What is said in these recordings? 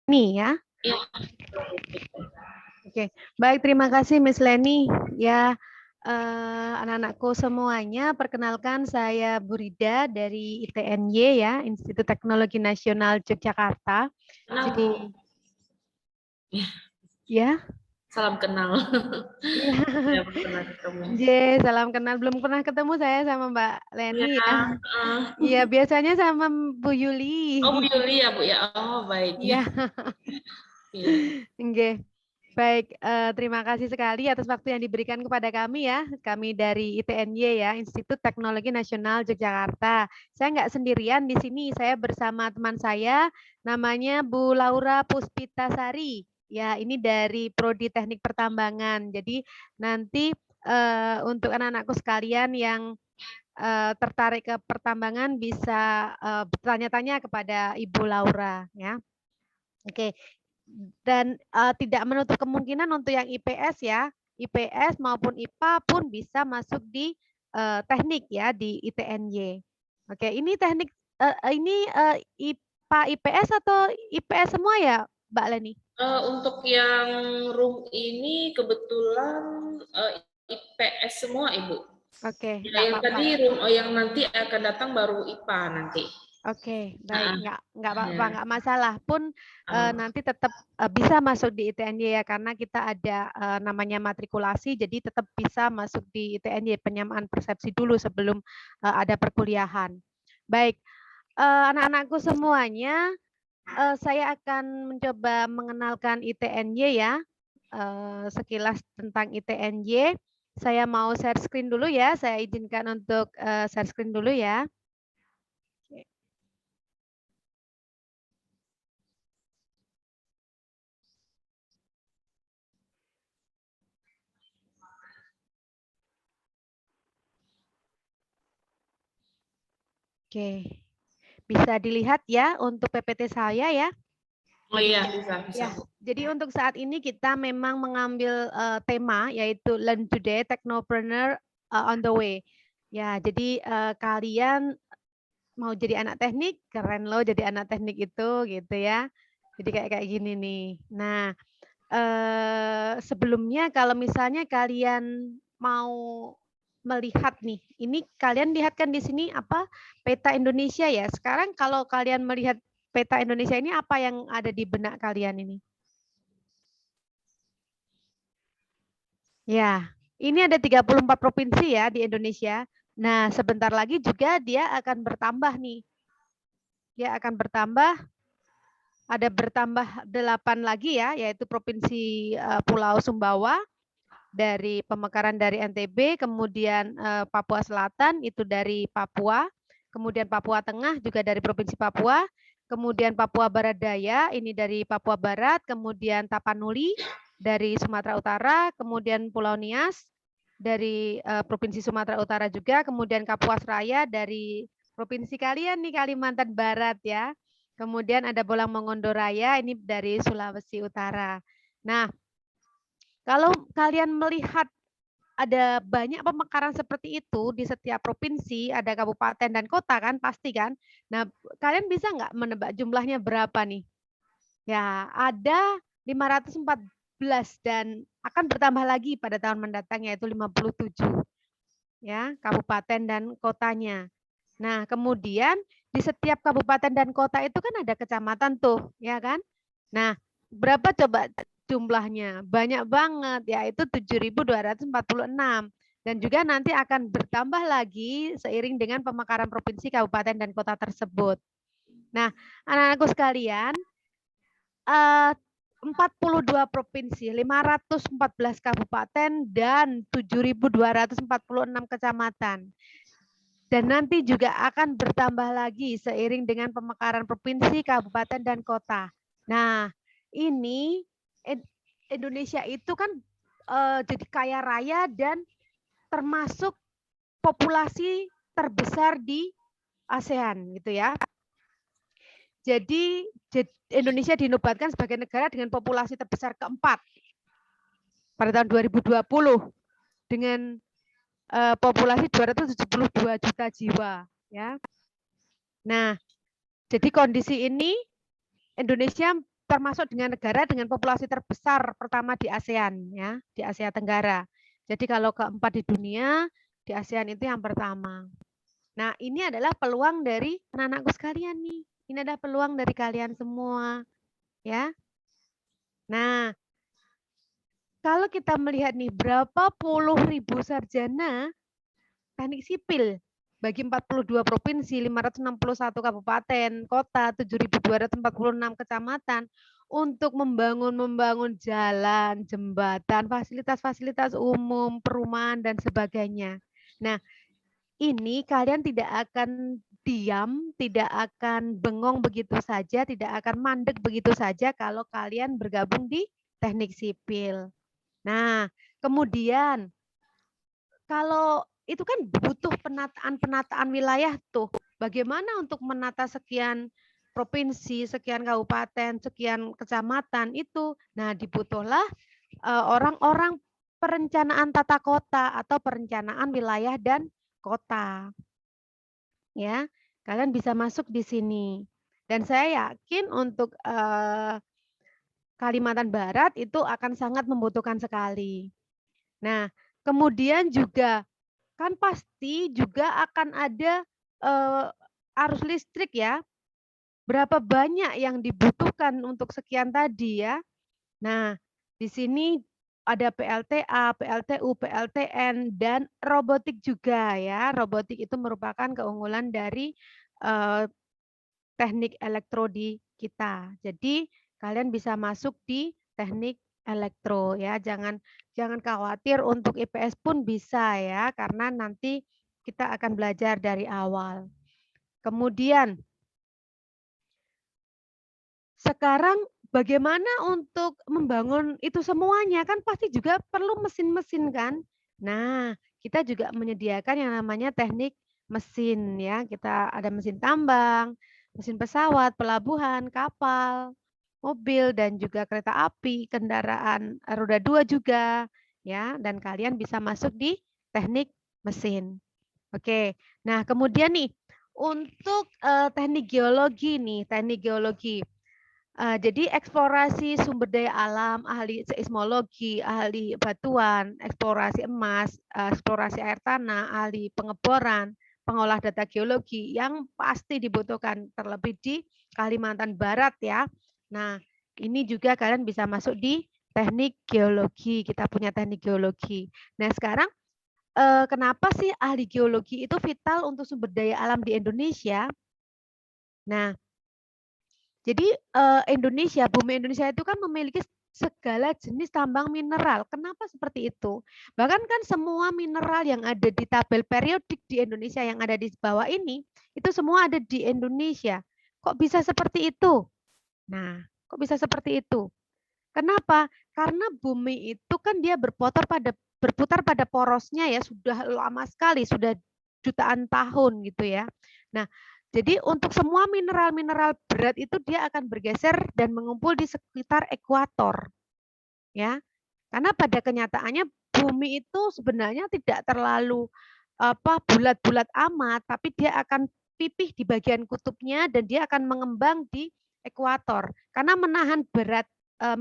Nih ya. Iya. Oke, baik, terima kasih Miss Leni. Ya, anak-anakku semuanya, perkenalkan saya Bu Rida dari ITNY ya, Institut Teknologi Nasional Yogyakarta. Kenal, Bu. Jadi, ya, Salam kenal. ya, Ya, pernah ketemu. salam kenal. Belum pernah ketemu saya sama Mbak Iya. Leni ya. Iya, biasanya sama Bu Yuli. Oh, Bu Yuli ya, Bu ya. Oh, baik. Iya. Iya. Oke. Baik, terima kasih sekali atas waktu yang diberikan kepada kami ya. Kami dari ITNY ya, Institut Teknologi Nasional Yogyakarta. Saya nggak sendirian di sini, saya bersama teman saya, namanya Bu Laura Puspitasari. Ya, ini dari Prodi Teknik Pertambangan. Jadi nanti untuk anak-anakku sekalian yang tertarik ke pertambangan bisa bertanya-tanya kepada Ibu Laura ya. Oke, dan tidak menutup kemungkinan untuk yang IPS ya, IPS maupun IPA pun bisa masuk di teknik ya di ITNY. Oke, ini teknik ini IPA IPS atau IPS semua ya, Mbak Leni? Untuk yang room ini kebetulan IPS semua, Ibu. Oke, Ya, nggak yang apa-apa. tadi room yang nanti akan datang baru IPA nanti. Oke, baik, nggak apa-apa, Ya. nggak masalah. Pun nanti tetap bisa masuk di ITNY ya, karena kita ada namanya matrikulasi, jadi tetap bisa masuk di ITNY, penyamaan persepsi dulu sebelum ada perkuliahan. Baik, anak-anakku semuanya, saya akan mencoba mengenalkan ITNY ya, sekilas tentang ITNY. Saya mau share screen dulu ya, saya izinkan untuk share screen dulu ya. Oke, bisa dilihat ya untuk PPT saya ya. Oh iya, bisa. Ya, jadi untuk saat ini kita memang mengambil tema yaitu Learn Today Technopreneur on the Way. Ya, jadi kalian mau jadi anak teknik, keren loh jadi anak teknik itu gitu ya. Jadi kayak gini nih. Nah, sebelumnya kalau misalnya kalian mau melihat nih, ini kalian lihat kan di sini apa peta Indonesia ya. Sekarang kalau kalian melihat peta Indonesia ini apa yang ada di benak kalian ini? Ya, ini ada 34 provinsi ya di Indonesia. Nah, sebentar lagi juga dia akan bertambah nih. Dia akan bertambah, ada bertambah 8 lagi ya, yaitu Provinsi Pulau Sumbawa, dari pemekaran dari NTB, kemudian Papua Selatan itu dari Papua, kemudian Papua Tengah juga dari Provinsi Papua, kemudian Papua Barat Daya ini dari Papua Barat, kemudian Tapanuli dari Sumatera Utara, kemudian Pulau Nias dari Provinsi Sumatera Utara juga, kemudian Kapuas Raya dari provinsi kalian nih Kalimantan Barat ya. Kemudian ada Bolang Mongondo Raya ini dari Sulawesi Utara. Nah, kalau kalian melihat ada banyak pemekaran seperti itu di setiap provinsi, ada kabupaten dan kota kan, pasti kan. Nah, kalian bisa nggak menebak jumlahnya berapa nih? Ya, ada 514 dan akan bertambah lagi pada tahun mendatang yaitu 57 ya, kabupaten dan kotanya. Nah, kemudian di setiap kabupaten dan kota itu kan ada kecamatan tuh, ya kan? Nah, berapa coba jumlahnya? Banyak banget, yaitu 7.246. Dan juga nanti akan bertambah lagi seiring dengan pemekaran provinsi, kabupaten, dan kota tersebut. Nah, anak-anakku sekalian, 42 provinsi, 514 kabupaten, dan 7.246 kecamatan. Dan nanti juga akan bertambah lagi seiring dengan pemekaran provinsi, kabupaten, dan kota. Nah, ini Indonesia itu kan jadi kaya raya dan termasuk populasi terbesar di ASEAN gitu ya. Jadi Indonesia dinobatkan sebagai negara dengan populasi terbesar keempat pada tahun 2020 dengan populasi 272 juta jiwa ya. Nah, jadi kondisi ini Indonesia termasuk dengan negara dengan populasi terbesar pertama di ASEAN, ya, di Asia Tenggara. Jadi kalau keempat di dunia, di ASEAN itu yang pertama. Nah, ini adalah peluang dari anak-anakku sekalian nih. Ini adalah peluang dari kalian semua, ya. Nah, kalau kita melihat nih berapa puluh ribu sarjana teknik sipil bagi 42 provinsi, 561 kabupaten, kota, 7.246 kecamatan untuk membangun jalan, jembatan, fasilitas-fasilitas umum, perumahan dan sebagainya. Nah, ini kalian tidak akan diam, tidak akan bengong begitu saja, tidak akan mandek begitu saja kalau kalian bergabung di teknik sipil. Nah, kemudian kalau itu kan butuh penataan wilayah tuh. Bagaimana untuk menata sekian provinsi, sekian kabupaten, sekian kecamatan itu. Nah, dibutuhlah orang-orang perencanaan tata kota atau perencanaan wilayah dan kota. Ya, kalian bisa masuk di sini. Dan saya yakin untuk Kalimantan Barat itu akan sangat membutuhkan sekali. Nah, kemudian juga kan pasti juga akan ada arus listrik ya. Berapa banyak yang dibutuhkan untuk sekian tadi ya. Nah, di sini ada PLTA, PLTU, PLTN, dan robotik juga ya. Robotik itu merupakan keunggulan dari teknik elektro di kita. Jadi kalian bisa masuk di teknik elektro ya. Jangan khawatir, untuk IPS pun bisa ya, karena nanti kita akan belajar dari awal. Kemudian sekarang bagaimana untuk membangun itu semuanya, kan pasti juga perlu mesin-mesin kan. Nah, kita juga menyediakan yang namanya teknik mesin ya. Kita ada mesin tambang, mesin pesawat, pelabuhan, kapal, mobil, dan juga kereta api, kendaraan roda 2 juga ya, dan kalian bisa masuk di teknik mesin. Oke. Nah, kemudian nih untuk teknik geologi nih, teknik geologi. Jadi eksplorasi sumber daya alam, ahli seismologi, ahli batuan, eksplorasi emas, eksplorasi air tanah, ahli pengeboran, pengolah data geologi yang pasti dibutuhkan terlebih di Kalimantan Barat ya. Nah, ini juga kalian bisa masuk di teknik geologi. Kita punya teknik geologi. Nah, sekarang kenapa sih ahli geologi itu vital untuk sumber daya alam di Indonesia? Nah, jadi bumi Indonesia itu kan memiliki segala jenis tambang mineral. Kenapa seperti itu? Bahkan kan semua mineral yang ada di tabel periodik di Indonesia yang ada di bawah ini, itu semua ada di Indonesia. Kok bisa seperti itu? Nah, kok bisa seperti itu? Kenapa? Karena bumi itu kan dia berputar pada porosnya ya, sudah lama sekali, sudah jutaan tahun gitu ya. Nah, jadi untuk semua mineral-mineral berat itu dia akan bergeser dan mengumpul di sekitar ekuator. Ya. Karena pada kenyataannya bumi itu sebenarnya tidak terlalu bulat-bulat amat, tapi dia akan pipih di bagian kutubnya dan dia akan mengembang di ekuator karena menahan berat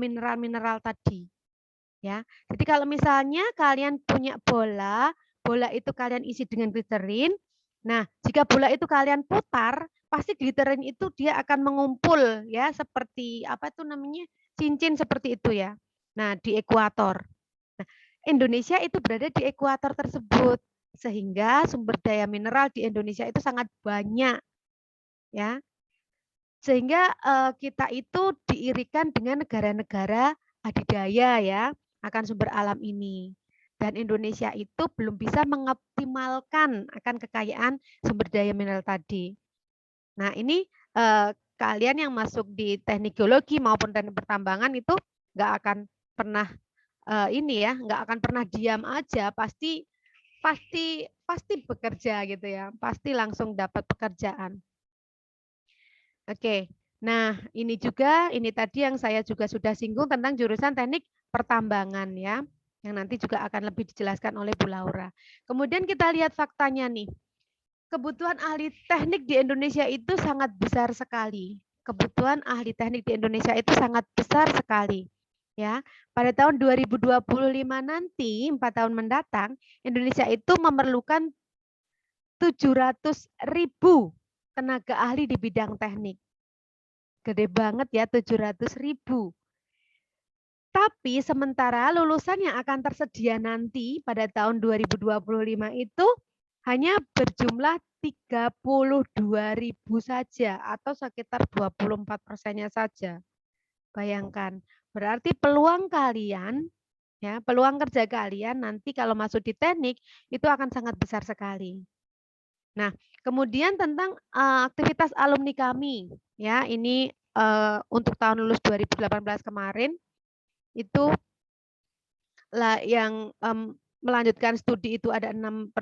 mineral-mineral tadi. Ya. Jadi kalau misalnya kalian punya bola itu kalian isi dengan gliterin. Nah, jika bola itu kalian putar, pasti gliterin itu dia akan mengumpul ya, seperti apa itu namanya? Cincin seperti itu ya. Nah, di ekuator. Nah, Indonesia itu berada di ekuator tersebut sehingga sumber daya mineral di Indonesia itu sangat banyak. Ya. Sehingga kita itu diirikan dengan negara-negara adidaya ya akan sumber alam ini. Dan Indonesia itu belum bisa mengoptimalkan akan kekayaan sumber daya mineral tadi. Nah, ini kalian yang masuk di teknik geologi maupun teknik pertambangan itu nggak akan pernah nggak akan pernah diam aja, pasti bekerja gitu ya, pasti langsung dapat pekerjaan. Oke. Nah, ini tadi yang saya juga sudah singgung tentang jurusan teknik pertambangan ya, yang nanti juga akan lebih dijelaskan oleh Bu Laura. Kemudian kita lihat faktanya nih. Kebutuhan ahli teknik di Indonesia itu sangat besar sekali. kebutuhan ahli teknik di Indonesia itu sangat besar sekali. Ya, pada tahun 2025 nanti, 4 tahun mendatang, Indonesia itu memerlukan 700.000 tenaga ahli di bidang teknik. Gede banget ya, 700.000. Tapi sementara lulusan yang akan tersedia nanti pada tahun 2025 itu hanya berjumlah 32.000 saja atau sekitar 24%-nya saja. Bayangkan, berarti peluang kalian, ya, peluang kerja kalian nanti kalau masuk di teknik itu akan sangat besar sekali. Nah, kemudian tentang aktivitas alumni kami, ya, ini untuk tahun lulus 2018 kemarin itu lah yang melanjutkan studi itu ada 6%,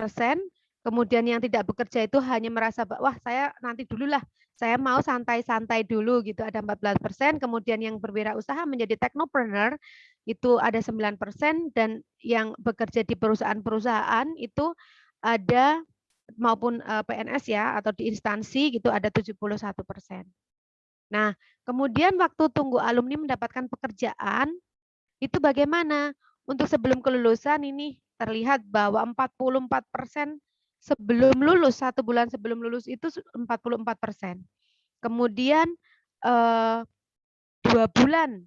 kemudian yang tidak bekerja itu hanya merasa wah saya nanti dulu lah, saya mau santai-santai dulu gitu, ada 14%, kemudian yang berwirausaha menjadi technopreneur itu ada 9%, dan yang bekerja di perusahaan-perusahaan itu ada maupun PNS ya atau di instansi gitu ada 71%. Nah, kemudian waktu tunggu alumni mendapatkan pekerjaan itu bagaimana? Untuk sebelum kelulusan ini terlihat bahwa 44% sebelum lulus, 1 bulan sebelum lulus itu 44%. Kemudian 2 bulan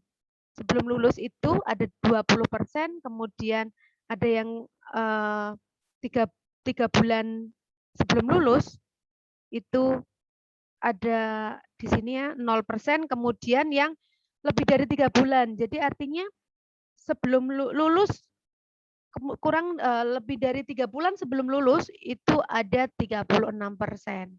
sebelum lulus itu ada 20%, kemudian ada yang 3 bulan sebelum lulus itu ada di sini ya 0%, kemudian yang lebih dari 3 bulan. Jadi artinya sebelum lulus kurang lebih dari 3 bulan sebelum lulus itu ada 36%.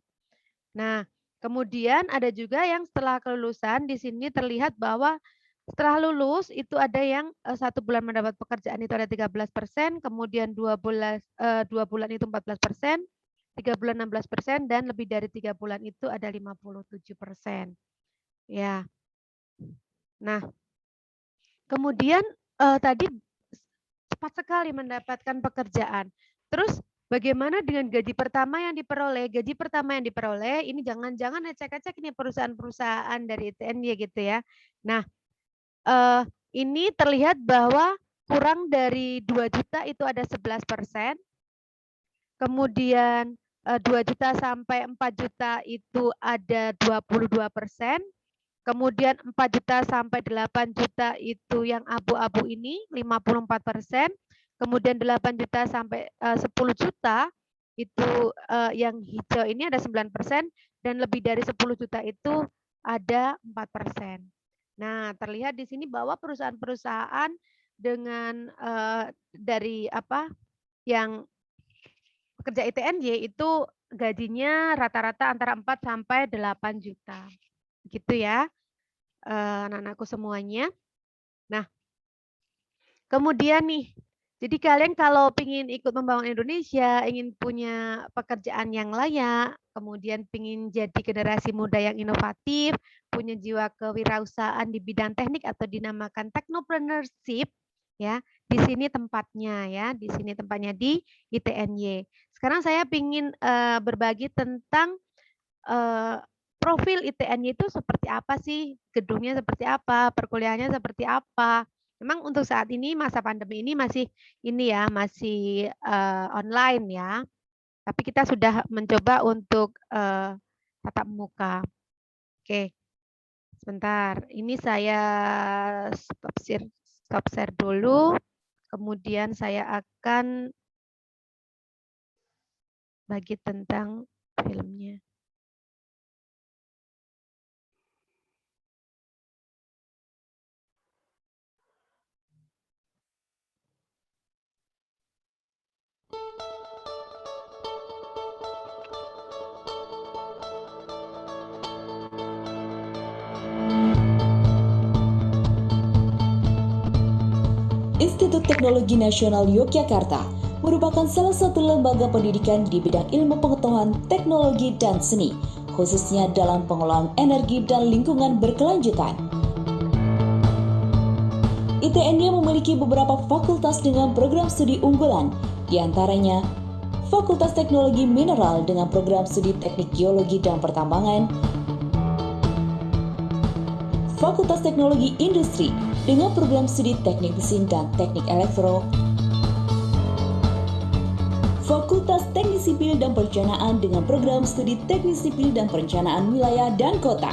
Nah, kemudian ada juga yang setelah kelulusan di sini terlihat bahwa setelah lulus itu ada yang 1 bulan mendapat pekerjaan itu ada 13%, kemudian 2 bulan itu 14%, 3 bulan 16%, dan lebih dari 3 bulan itu ada 57%. Ya. Nah, kemudian tadi cepat sekali mendapatkan pekerjaan. Terus bagaimana dengan gaji pertama yang diperoleh? Gaji pertama yang diperoleh ini jangan-jangan ecek-ecek ini perusahaan-perusahaan dari TNY gitu ya. Nah, ini terlihat bahwa kurang dari 2 juta itu ada 11%. Kemudian 2 juta sampai 4 juta itu ada 22%. Kemudian 4 juta sampai 8 juta itu yang abu-abu ini 54%. Kemudian 8 juta sampai 10 juta itu yang hijau ini ada 9%, dan lebih dari 10 juta itu ada 4%. Nah, terlihat di sini bahwa perusahaan-perusahaan dengan dari yang pekerja ITNY itu gajinya rata-rata antara 4 sampai 8 juta. Gitu ya, anak-anakku semuanya. Nah, kemudian nih, jadi kalian kalau ingin ikut membangun Indonesia, ingin punya pekerjaan yang layak, kemudian ingin jadi generasi muda yang inovatif, punya jiwa kewirausahaan di bidang teknik atau dinamakan technopreneurship, ya, di sini tempatnya ya, di sini tempatnya di ITNY. Sekarang saya ingin berbagi tentang profil ITNY itu seperti apa sih, gedungnya seperti apa, perkuliahannya seperti apa. Memang untuk saat ini masa pandemi ini masih masih online ya. Tapi kita sudah mencoba untuk tatap muka. Oke. Sebentar. Ini saya stop share dulu. Kemudian saya akan bagi tentang filmnya. Institut Teknologi Nasional Yogyakarta merupakan salah satu lembaga pendidikan di bidang ilmu pengetahuan, teknologi, dan seni, khususnya dalam pengelolaan energi dan lingkungan berkelanjutan. ITNY memiliki beberapa fakultas dengan program studi unggulan, diantaranya Fakultas Teknologi Mineral dengan program studi Teknik Geologi dan Pertambangan, Fakultas Teknologi Industri dengan program studi Teknik Mesin dan Teknik Elektro, Fakultas Teknik Sipil dan Perencanaan dengan program studi Teknik Sipil dan Perencanaan Wilayah dan Kota,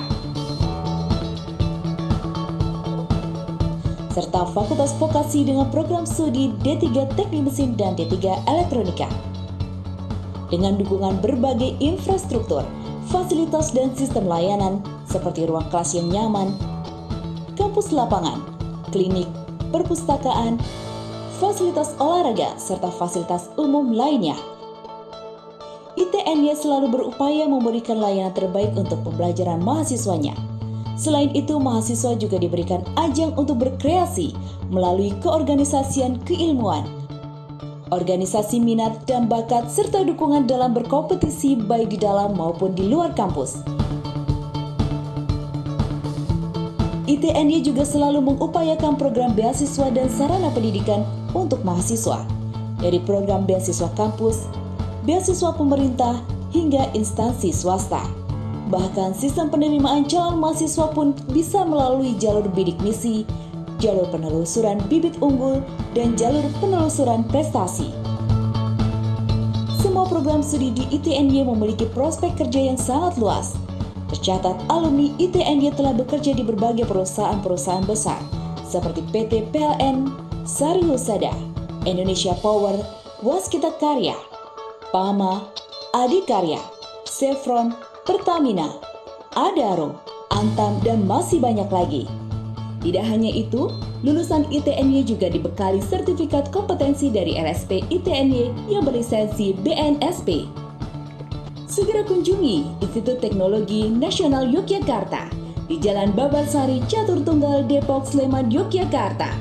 serta Fakultas Vokasi dengan program studi D3 Teknik Mesin dan D3 Elektronika. Dengan dukungan berbagai infrastruktur, fasilitas dan sistem layanan seperti ruang kelas yang nyaman, kampus lapangan, klinik, perpustakaan, fasilitas olahraga, serta fasilitas umum lainnya. ITNY selalu berupaya memberikan layanan terbaik untuk pembelajaran mahasiswanya. Selain itu, mahasiswa juga diberikan ajang untuk berkreasi melalui keorganisasian keilmuan, organisasi minat dan bakat, serta dukungan dalam berkompetisi baik di dalam maupun di luar kampus. ITNY juga selalu mengupayakan program beasiswa dan sarana pendidikan untuk mahasiswa, dari program beasiswa kampus, beasiswa pemerintah, hingga instansi swasta. Bahkan sistem penerimaan calon mahasiswa pun bisa melalui jalur bidik misi, jalur penelusuran bibit unggul, dan jalur penelusuran prestasi. Semua program studi di ITNY memiliki prospek kerja yang sangat luas. Tercatat, alumni ITNY telah bekerja di berbagai perusahaan-perusahaan besar seperti PT PLN, Sari Husada, Indonesia Power, Waskita Karya, Pama, Adikarya, Chevron, Pertamina, Adaro, Antam, dan masih banyak lagi. Tidak hanya itu, lulusan ITNY juga dibekali sertifikat kompetensi dari LSP ITNY yang berlisensi BNSP. Segera kunjungi Institut Teknologi Nasional Yogyakarta di Jalan Babarsari Catur Tunggal, Depok, Sleman, Yogyakarta,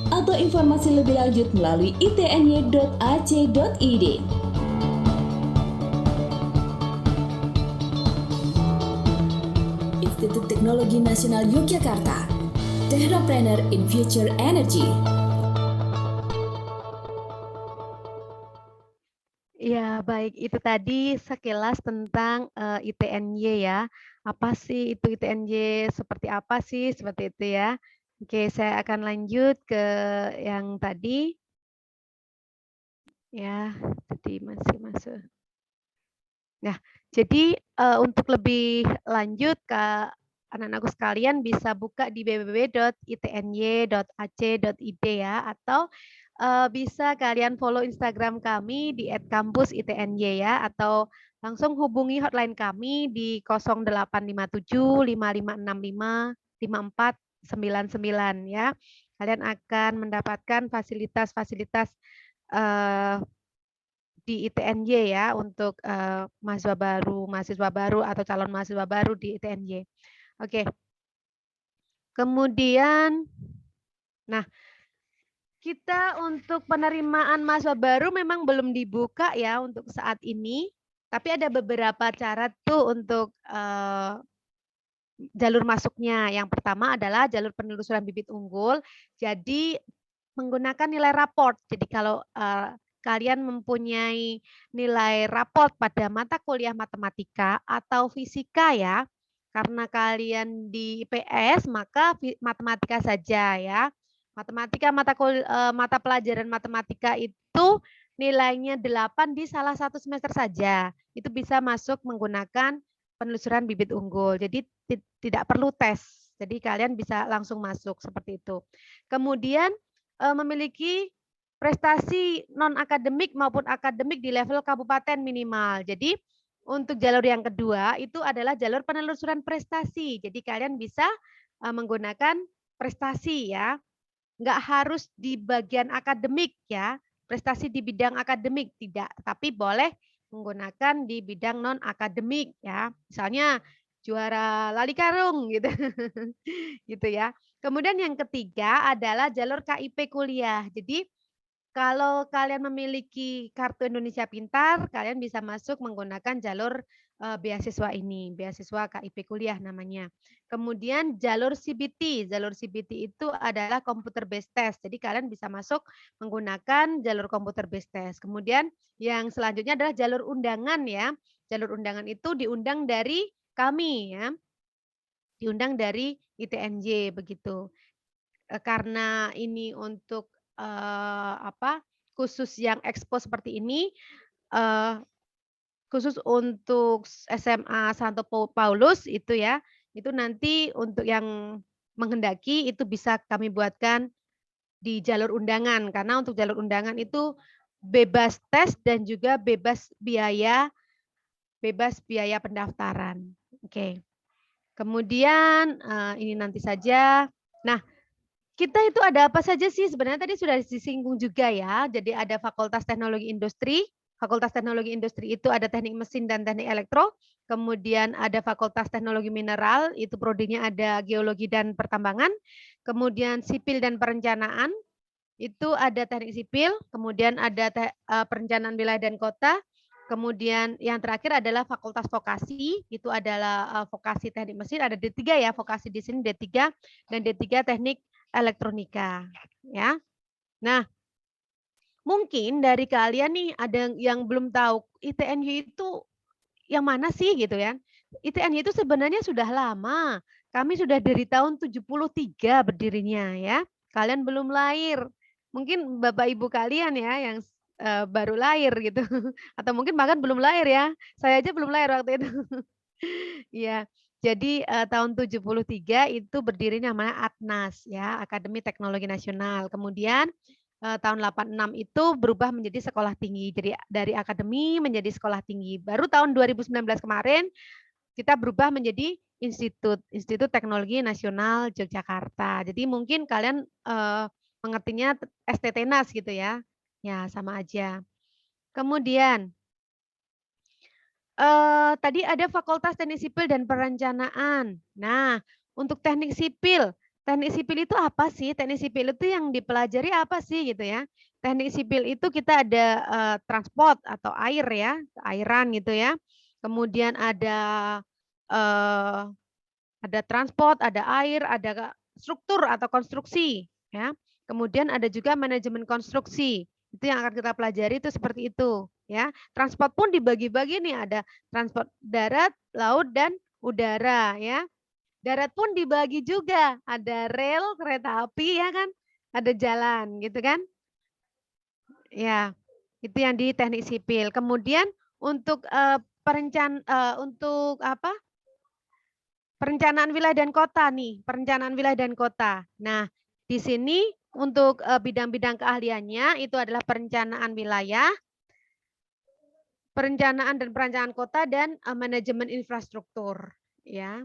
atau informasi lebih lanjut melalui itny.ac.id. Institut Teknologi Nasional Yogyakarta, Technopreneur in Future Energy. Ya, baik. Itu tadi sekilas tentang ITNY ya. Apa sih itu ITNY? Seperti apa sih? Seperti itu ya. Oke, saya akan lanjut ke yang tadi. Ya, jadi masih masuk. Nah, jadi untuk lebih lanjut ke anak-anakku sekalian bisa buka di www.itny.ac.id ya, atau bisa kalian follow Instagram kami di @kampusitny ya, atau langsung hubungi hotline kami di 0857 5565 5499 ya. Kalian akan mendapatkan fasilitas-fasilitas di ITNY ya untuk mahasiswa baru atau calon mahasiswa baru di ITNY. Oke. Kemudian, nah, kita untuk penerimaan mahasiswa baru memang belum dibuka ya untuk saat ini, tapi ada beberapa cara tuh untuk jalur masuknya. Yang pertama adalah jalur penelusuran bibit unggul. Jadi menggunakan nilai raport. Jadi kalau kalian mempunyai nilai raport pada mata kuliah matematika atau fisika ya, karena kalian di IPS maka matematika saja ya. Matematika mata pelajaran matematika itu nilainya 8 di salah satu semester saja. Itu bisa masuk menggunakan penelusuran bibit unggul. Jadi tidak perlu tes. Jadi kalian bisa langsung masuk seperti itu. Kemudian memiliki prestasi non-akademik maupun akademik di level kabupaten minimal. Jadi untuk jalur yang kedua itu adalah jalur penelusuran prestasi. Jadi kalian bisa menggunakan prestasi ya. Nggak harus di bagian akademik ya. Prestasi di bidang akademik tidak, tapi boleh menggunakan di bidang non-akademik ya. Misalnya juara lali karung gitu. Gitu ya. Kemudian yang ketiga adalah jalur KIP kuliah. Jadi kalau kalian memiliki kartu Indonesia Pintar, kalian bisa masuk menggunakan jalur beasiswa ini, beasiswa KIP kuliah namanya. Kemudian jalur CBT, jalur CBT itu adalah computer based test. Jadi kalian bisa masuk menggunakan jalur computer based test. Kemudian yang selanjutnya adalah jalur undangan ya. Jalur undangan itu diundang dari kami ya. Diundang dari ITNJ begitu. Karena ini untuk khusus yang ekspos seperti ini, khusus untuk SMA Santo Paulus itu ya, itu nanti untuk yang menghendaki itu bisa kami buatkan di jalur undangan, karena untuk jalur undangan itu bebas tes dan juga bebas biaya pendaftaran. Oke. Kemudian ini nanti saja. Nah, kita itu ada apa saja sih? Sebenarnya tadi sudah disinggung juga ya. Jadi ada Fakultas Teknologi Industri. Fakultas Teknologi Industri itu ada teknik mesin dan teknik elektro. Kemudian ada Fakultas Teknologi Mineral, itu prodinya ada geologi dan pertambangan. Kemudian sipil dan perencanaan, itu ada teknik sipil. Kemudian ada perencanaan wilayah dan kota. Kemudian yang terakhir adalah Fakultas Vokasi, itu adalah vokasi teknik mesin, ada D3 ya, vokasi di sini D3 dan D3 teknik elektronika ya. Nah, mungkin dari kalian nih ada yang belum tahu ITNY itu yang mana sih gitu ya. ITNY itu sebenarnya sudah lama. Kami sudah dari tahun 73 berdirinya ya. Kalian belum lahir. Mungkin Bapak Ibu kalian ya yang baru lahir gitu. Atau mungkin bahkan belum lahir ya. Saya aja belum lahir waktu itu. Iya. Jadi tahun 73 itu berdiri namanya ATNAS ya, Akademi Teknologi Nasional. Kemudian tahun 86 itu berubah menjadi sekolah tinggi. Jadi dari akademi menjadi sekolah tinggi. Baru tahun 2019 kemarin kita berubah menjadi Institut Teknologi Nasional Yogyakarta. Jadi mungkin kalian mengertinya STTNAS gitu ya. Ya, sama aja. Kemudian tadi ada Fakultas Teknik Sipil dan Perencanaan. Nah, untuk teknik sipil itu apa sih? Teknik sipil itu yang dipelajari apa sih gitu ya? Teknik sipil itu kita ada transport atau air ya, airan gitu ya. Kemudian ada transport, ada air, ada struktur atau konstruksi ya. Kemudian ada juga manajemen konstruksi. Itu yang akan kita pelajari itu seperti itu ya. Transport pun dibagi-bagi nih, ada transport darat, laut dan udara ya. Darat pun dibagi juga, ada rel, kereta api ya kan, ada jalan gitu kan. Ya, itu yang di teknik sipil. Kemudian untuk perencanaan wilayah dan kota nih, perencanaan wilayah dan kota. Nah, di sini untuk bidang-bidang keahliannya itu adalah perencanaan wilayah, perencanaan dan perencanaan kota dan manajemen infrastruktur ya.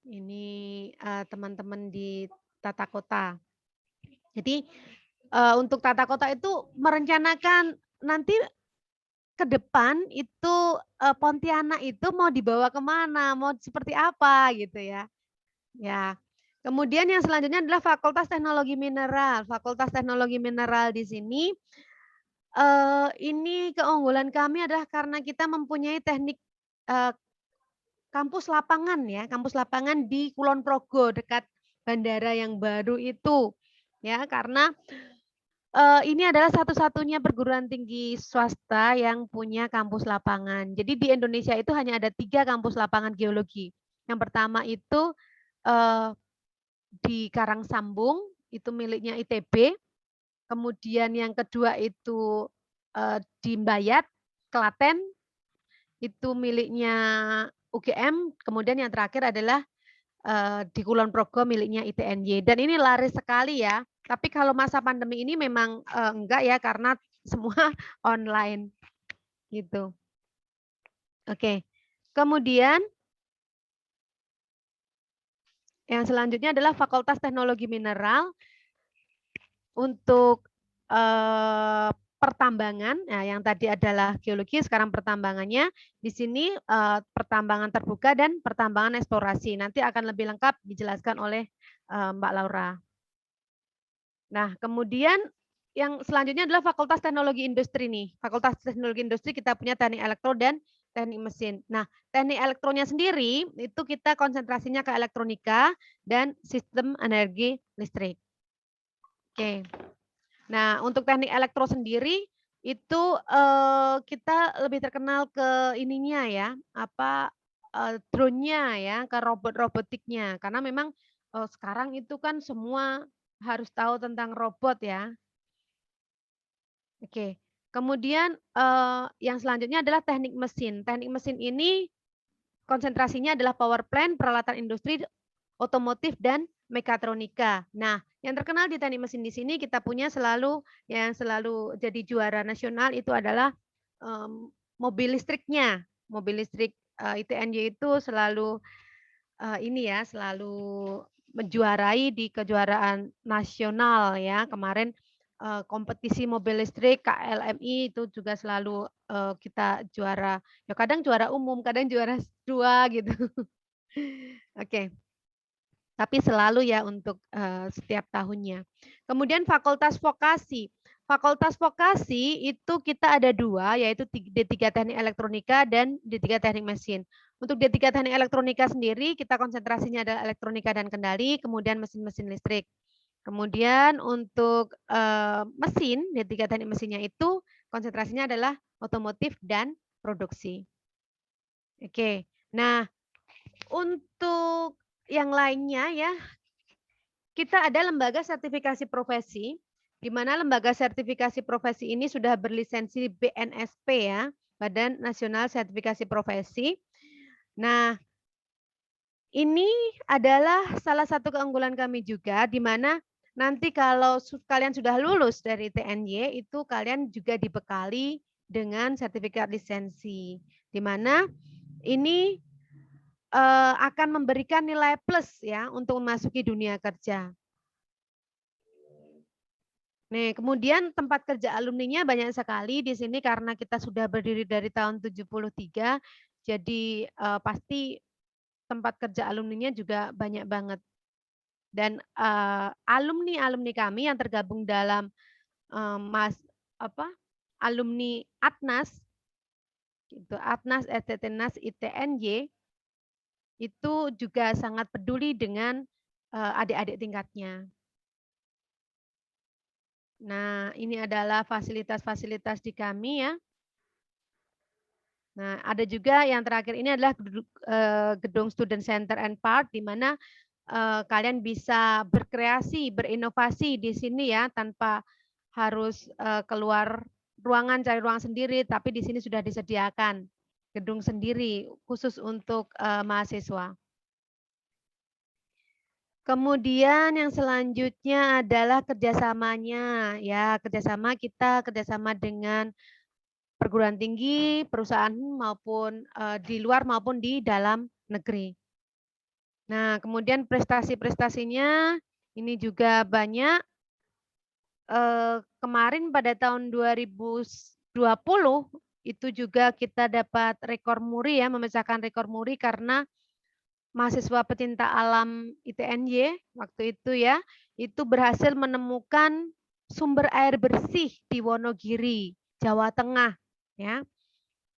Ini teman-teman di tata kota. Jadi untuk tata kota itu merencanakan nanti ke depan itu Pontianak itu mau dibawa kemana, mau seperti apa gitu ya. Ya. Kemudian yang selanjutnya adalah Fakultas Teknologi Mineral. Fakultas Teknologi Mineral di sini ini keunggulan kami adalah karena kita mempunyai teknik kampus lapangan ya, kampus lapangan di Kulon Progo dekat bandara yang baru itu. Ya, karena ini adalah satu-satunya perguruan tinggi swasta yang punya kampus lapangan. Jadi di Indonesia itu hanya ada 3 kampus lapangan geologi. Yang pertama itu di Karangsambung, itu miliknya ITB. Kemudian yang kedua itu di Mbayat, Klaten, itu miliknya UGM. Kemudian yang terakhir adalah di Kulon Progo miliknya ITNY. Dan ini laris sekali ya. Tapi kalau masa pandemi ini memang enggak ya, karena semua online gitu. Oke. Kemudian yang selanjutnya adalah Fakultas Teknologi Mineral untuk pertambangan. Nah, yang tadi adalah geologi, sekarang pertambangannya. Di sini pertambangan terbuka dan pertambangan eksplorasi. Nanti akan lebih lengkap dijelaskan oleh Mbak Laura. Nah, kemudian yang selanjutnya adalah Fakultas Teknologi Industri nih. Fakultas Teknologi Industri kita punya teknik elektro dan teknik mesin. Nah, teknik elektronya sendiri itu kita konsentrasinya ke elektronika dan sistem energi listrik. Oke. Nah, untuk teknik elektro sendiri itu kita lebih terkenal ke ininya ya, drone-nya ya, ke robotiknya. Karena memang sekarang itu kan semua harus tahu tentang robot ya. Oke. Kemudian yang selanjutnya adalah teknik mesin. Teknik mesin ini konsentrasinya adalah power plant, peralatan industri, otomotif, dan mekatronika. Nah, yang terkenal di teknik mesin di sini kita punya yang selalu jadi juara nasional itu adalah mobil listriknya. Mobil listrik ITNY itu selalu selalu menjuarai di kejuaraan nasional ya. Kemarin kompetisi mobil listrik KLMI itu juga selalu kita juara. Ya kadang juara umum, kadang juara 2 gitu. Oke. Tapi selalu ya untuk setiap tahunnya. Kemudian fakultas vokasi. Fakultas vokasi itu kita ada 2, yaitu D3 Teknik Elektronika dan D3 Teknik Mesin. Untuk D3 Teknik Elektronika sendiri, kita konsentrasinya adalah elektronika dan kendali, kemudian mesin-mesin listrik. Kemudian untuk mesin, D3 Teknik Mesinnya itu konsentrasinya adalah otomotif dan produksi. Oke, nah untuk yang lainnya ya, kita ada lembaga sertifikasi profesi, di mana lembaga sertifikasi profesi ini sudah berlisensi BNSP ya, Badan Nasional Sertifikasi Profesi. Nah, ini adalah salah satu keunggulan kami juga, di mana nanti kalau kalian sudah lulus dari TNY, itu kalian juga dibekali dengan sertifikat lisensi, di mana ini akan memberikan nilai plus ya untuk memasuki dunia kerja. Nih, kemudian tempat kerja alumninya banyak sekali di sini karena kita sudah berdiri dari tahun 73, jadi pasti tempat kerja alumninya juga banyak banget. Dan alumni kami yang tergabung dalam alumni Atnas, gitu, Atnas STTNAS ITNY, itu juga sangat peduli dengan adik-adik tingkatnya. Nah, ini adalah fasilitas-fasilitas di kami ya. Nah, ada juga yang terakhir ini adalah gedung Student Center and Park, di mana kalian bisa berkreasi, berinovasi di sini ya, tanpa harus keluar ruangan, cari ruang sendiri, tapi di sini sudah disediakan gedung sendiri khusus untuk mahasiswa. Kemudian yang selanjutnya adalah kerjasamanya, ya kerjasama dengan perguruan tinggi, perusahaan maupun di luar maupun di dalam negeri. Nah, kemudian prestasi-prestasinya ini juga banyak. Kemarin pada tahun 2020 itu juga kita dapat rekor muri ya, memecahkan rekor muri karena mahasiswa pecinta alam ITNY waktu itu ya, itu berhasil menemukan sumber air bersih di Wonogiri, Jawa Tengah ya.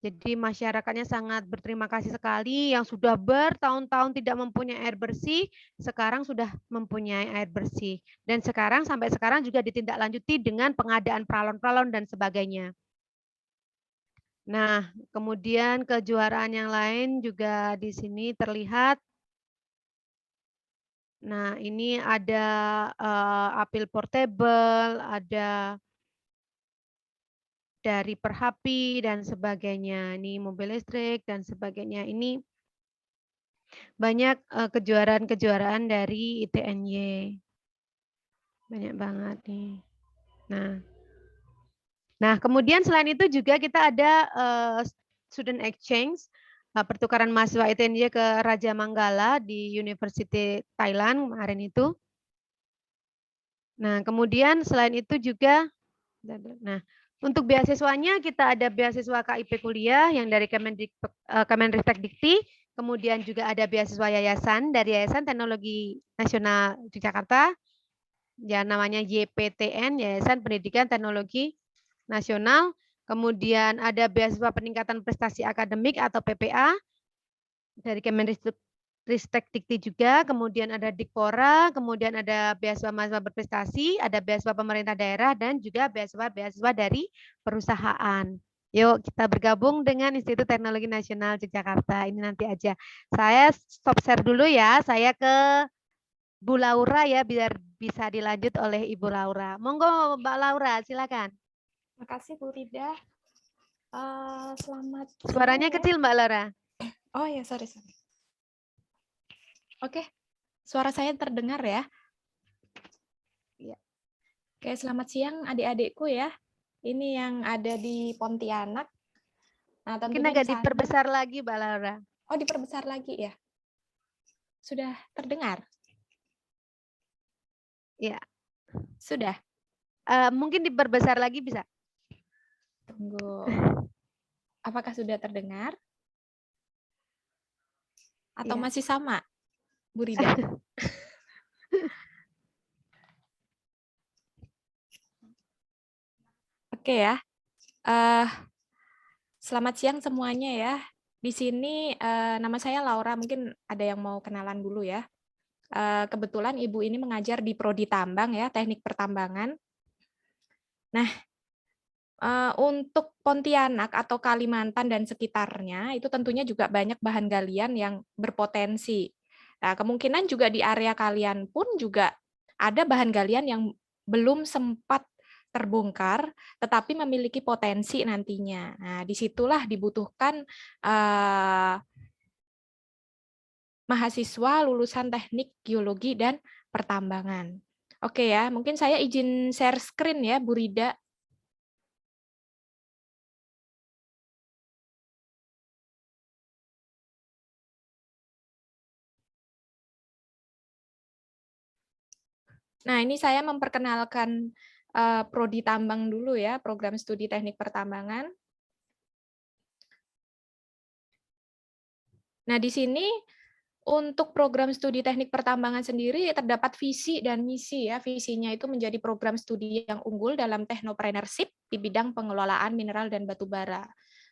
Jadi masyarakatnya sangat berterima kasih sekali yang sudah bertahun-tahun tidak mempunyai air bersih, sekarang sudah mempunyai air bersih. Dan sampai sekarang juga ditindaklanjuti dengan pengadaan pralon-pralon dan sebagainya. Nah, kemudian kejuaraan yang lain juga di sini terlihat. Nah, ini ada apil portable, ada dari Perhapi dan sebagainya. Ini mobil listrik dan sebagainya. Ini banyak kejuaraan-kejuaraan dari ITNY. Banyak banget nih. Nah, kemudian selain itu juga kita ada student exchange, pertukaran mahasiswa ITNY ke Raja Manggala di University Thailand kemarin itu. Nah, kemudian selain itu juga, untuk beasiswanya kita ada beasiswa KIP kuliah yang dari Kemendikbud Dikti, kemudian juga ada beasiswa yayasan dari Yayasan Teknologi Nasional Yogyakarta, ya namanya YPTN, Yayasan Pendidikan Teknologi Nasional, kemudian ada beasiswa peningkatan prestasi akademik atau PPA dari Kemendikbud Dikti juga, kemudian ada Dikpora, kemudian ada beasiswa mahasiswa berprestasi, ada beasiswa pemerintah daerah, dan juga beasiswa dari perusahaan. Yuk kita bergabung dengan Institut Teknologi Nasional Yogyakarta. Ini nanti aja. Saya stop share dulu ya, saya ke Bu Laura ya, biar bisa dilanjut oleh Ibu Laura. Monggo Mbak Laura, silakan. Makasih Bu Rida. Selamat Suaranya siang ya. kecil Mbak Laura. Oh ya, sorry. Oke, suara saya terdengar ya? Iya. Oke, selamat siang adik-adikku ya. Ini yang ada di Pontianak. Nah, Mungkin tentunya agak di sana. diperbesar lagi Mbak Laura. Oh, diperbesar lagi ya. Sudah terdengar? Ya. Sudah. Mungkin diperbesar lagi bisa. Tunggu. Apakah sudah terdengar? Atau Iya. masih sama, Bu Rida? Oke ya. Selamat siang semuanya ya. Di sini nama saya Laura, mungkin ada yang mau kenalan dulu ya. Kebetulan Ibu ini mengajar di Prodi Tambang ya, Teknik Pertambangan. Nah, untuk Pontianak atau Kalimantan dan sekitarnya, itu tentunya juga banyak bahan galian yang berpotensi. Nah, kemungkinan juga di area kalian pun juga ada bahan galian yang belum sempat terbongkar, tetapi memiliki potensi nantinya. Nah, disitulah dibutuhkan mahasiswa lulusan teknik geologi dan pertambangan. Oke ya, mungkin saya izin share screen ya, Bu Rida. Nah, ini saya memperkenalkan Prodi Tambang dulu ya, program studi teknik pertambangan. Nah, di sini untuk program studi teknik pertambangan sendiri terdapat visi dan misi ya. Visinya itu menjadi program studi yang unggul dalam technopreneurship di bidang pengelolaan mineral dan batu bara.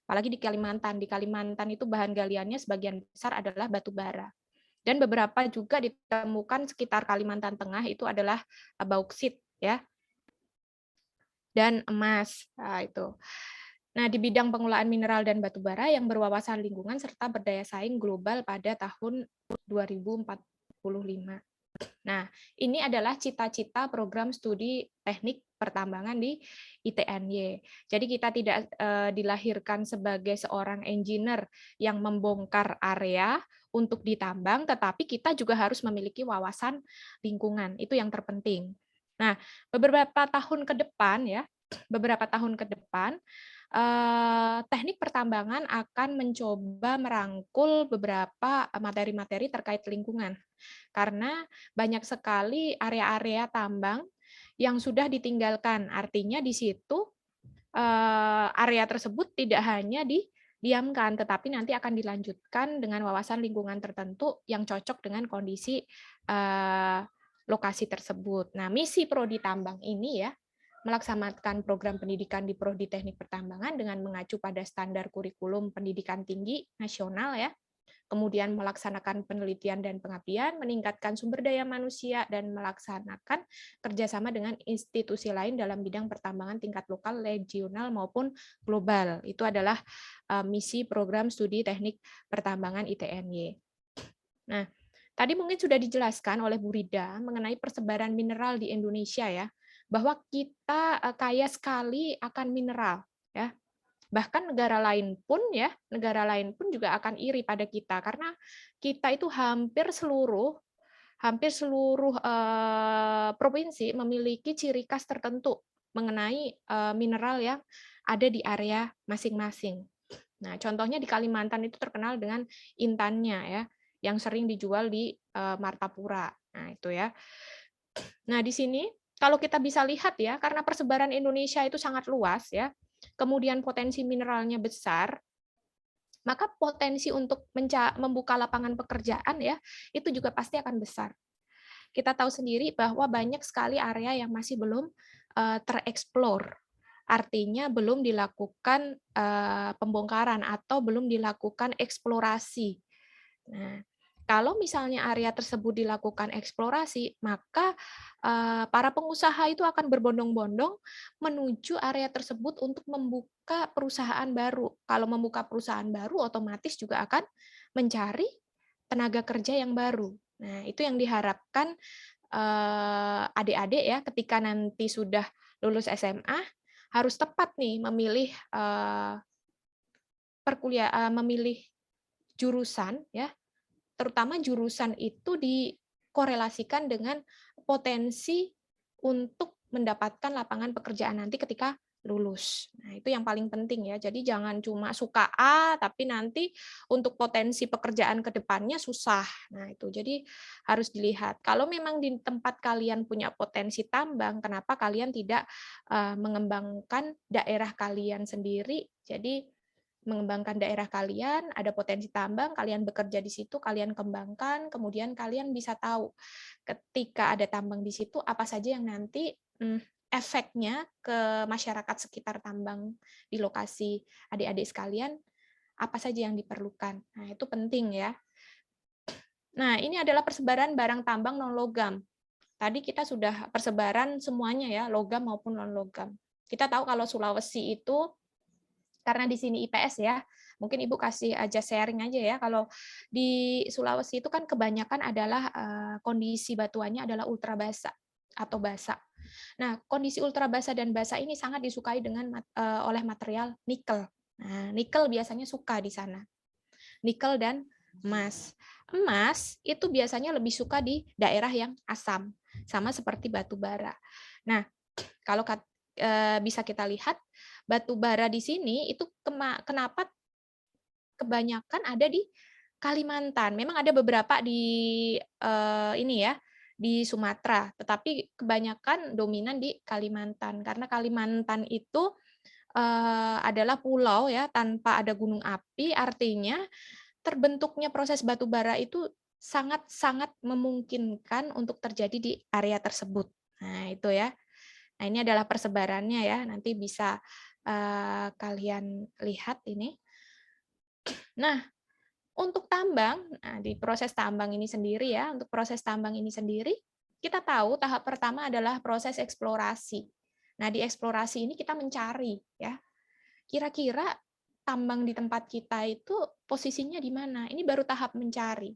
Apalagi di Kalimantan. Di Kalimantan itu bahan galiannya sebagian besar adalah batu bara. Dan beberapa juga ditemukan sekitar Kalimantan Tengah itu adalah bauksit ya. Dan emas. Nah, itu. Nah, di bidang pengelolaan mineral dan batu bara yang berwawasan lingkungan serta berdaya saing global pada tahun 2045. Nah, ini adalah cita-cita program studi teknik pertambangan di ITNY. Jadi kita tidak dilahirkan sebagai seorang engineer yang membongkar area untuk ditambang, tetapi kita juga harus memiliki wawasan lingkungan. Itu yang terpenting. Nah, beberapa tahun ke depan ya, teknik pertambangan akan mencoba merangkul beberapa materi-materi terkait lingkungan. Karena banyak sekali area-area tambang yang sudah ditinggalkan. Artinya di situ area tersebut tidak hanya didiamkan, tetapi nanti akan dilanjutkan dengan wawasan lingkungan tertentu yang cocok dengan kondisi lokasi tersebut. Nah, misi Prodi Tambang ini ya, melaksanakan program pendidikan di Prodi Teknik Pertambangan dengan mengacu pada standar kurikulum pendidikan tinggi nasional ya, kemudian melaksanakan penelitian dan pengabdian, meningkatkan sumber daya manusia, dan melaksanakan kerjasama dengan institusi lain dalam bidang pertambangan tingkat lokal, regional, maupun global. Itu adalah misi program studi teknik pertambangan ITNY. Nah, tadi mungkin sudah dijelaskan oleh Bu Rida mengenai persebaran mineral di Indonesia ya, bahwa kita kaya sekali akan mineral ya. Bahkan negara lain pun juga akan iri pada kita karena kita itu hampir seluruh provinsi memiliki ciri khas tertentu mengenai mineral yang ada di area masing-masing. Nah, contohnya di Kalimantan itu terkenal dengan intannya ya, yang sering dijual di Martapura. Nah, itu ya. Nah, di sini kalau kita bisa lihat ya, karena persebaran Indonesia itu sangat luas ya, kemudian potensi mineralnya besar, maka potensi untuk membuka lapangan pekerjaan ya, itu juga pasti akan besar. Kita tahu sendiri bahwa banyak sekali area yang masih belum tereksplor. Artinya belum dilakukan pembongkaran atau belum dilakukan eksplorasi. Nah, kalau misalnya area tersebut dilakukan eksplorasi, maka para pengusaha itu akan berbondong-bondong menuju area tersebut untuk membuka perusahaan baru. Kalau membuka perusahaan baru, otomatis juga akan mencari tenaga kerja yang baru. Nah, itu yang diharapkan adik-adik ya ketika nanti sudah lulus SMA harus tepat nih memilih memilih jurusan ya, terutama jurusan itu dikorelasikan dengan potensi untuk mendapatkan lapangan pekerjaan nanti ketika lulus. Nah, itu yang paling penting ya. Jadi jangan cuma suka A tapi nanti untuk potensi pekerjaan ke depannya susah. Nah, itu jadi harus dilihat. Kalau memang di tempat kalian punya potensi tambang, kenapa kalian tidak mengembangkan daerah kalian sendiri? Jadi mengembangkan daerah kalian, ada potensi tambang, kalian bekerja di situ, kalian kembangkan, kemudian kalian bisa tahu ketika ada tambang di situ apa saja yang nanti efeknya ke masyarakat sekitar tambang di lokasi adik-adik sekalian, apa saja yang diperlukan. Nah, itu penting ya. Nah, ini adalah persebaran barang tambang non-logam. Tadi kita sudah persebaran semuanya ya, logam maupun non-logam. Kita tahu kalau Sulawesi itu, karena di sini IPS ya, mungkin Ibu kasih aja sharing aja ya, kalau di Sulawesi itu kan kebanyakan adalah kondisi batuannya adalah ultra basa atau basa. Nah, kondisi ultra basa dan basa ini sangat disukai oleh material nikel. Nah, nikel biasanya suka di sana. Nikel dan emas. Emas itu biasanya lebih suka di daerah yang asam, sama seperti batu bara. Nah, kalau bisa kita lihat batu bara di sini itu kenapa kebanyakan ada di Kalimantan. Memang ada beberapa di ini ya, di Sumatera, tetapi kebanyakan dominan di Kalimantan karena Kalimantan itu adalah pulau ya tanpa ada gunung api, artinya terbentuknya proses batu bara itu sangat-sangat memungkinkan untuk terjadi di area tersebut. Nah, itu ya. Nah, ini adalah persebarannya ya. Nanti bisa kalian lihat ini. Nah, untuk tambang, nah di proses tambang ini sendiri ya, untuk proses tambang ini sendiri, kita tahu tahap pertama adalah proses eksplorasi. Nah, di eksplorasi ini kita mencari ya, kira-kira tambang di tempat kita itu posisinya di mana? Ini baru tahap mencari.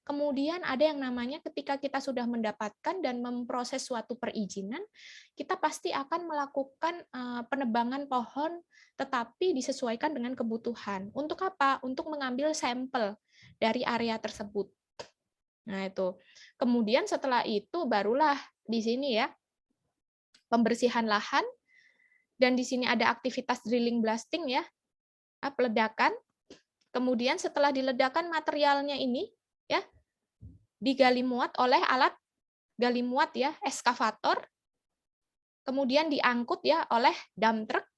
Kemudian ada yang namanya ketika kita sudah mendapatkan dan memproses suatu perizinan, kita pasti akan melakukan penebangan pohon tetapi disesuaikan dengan kebutuhan. Untuk apa? Untuk mengambil sampel dari area tersebut. Nah, itu. Kemudian setelah itu barulah di sini ya pembersihan lahan, dan di sini ada aktivitas drilling blasting ya, peledakan. Kemudian setelah diledakan materialnya ini ya digali muat oleh alat gali muat ya, eskavator, kemudian diangkut ya oleh dump truck.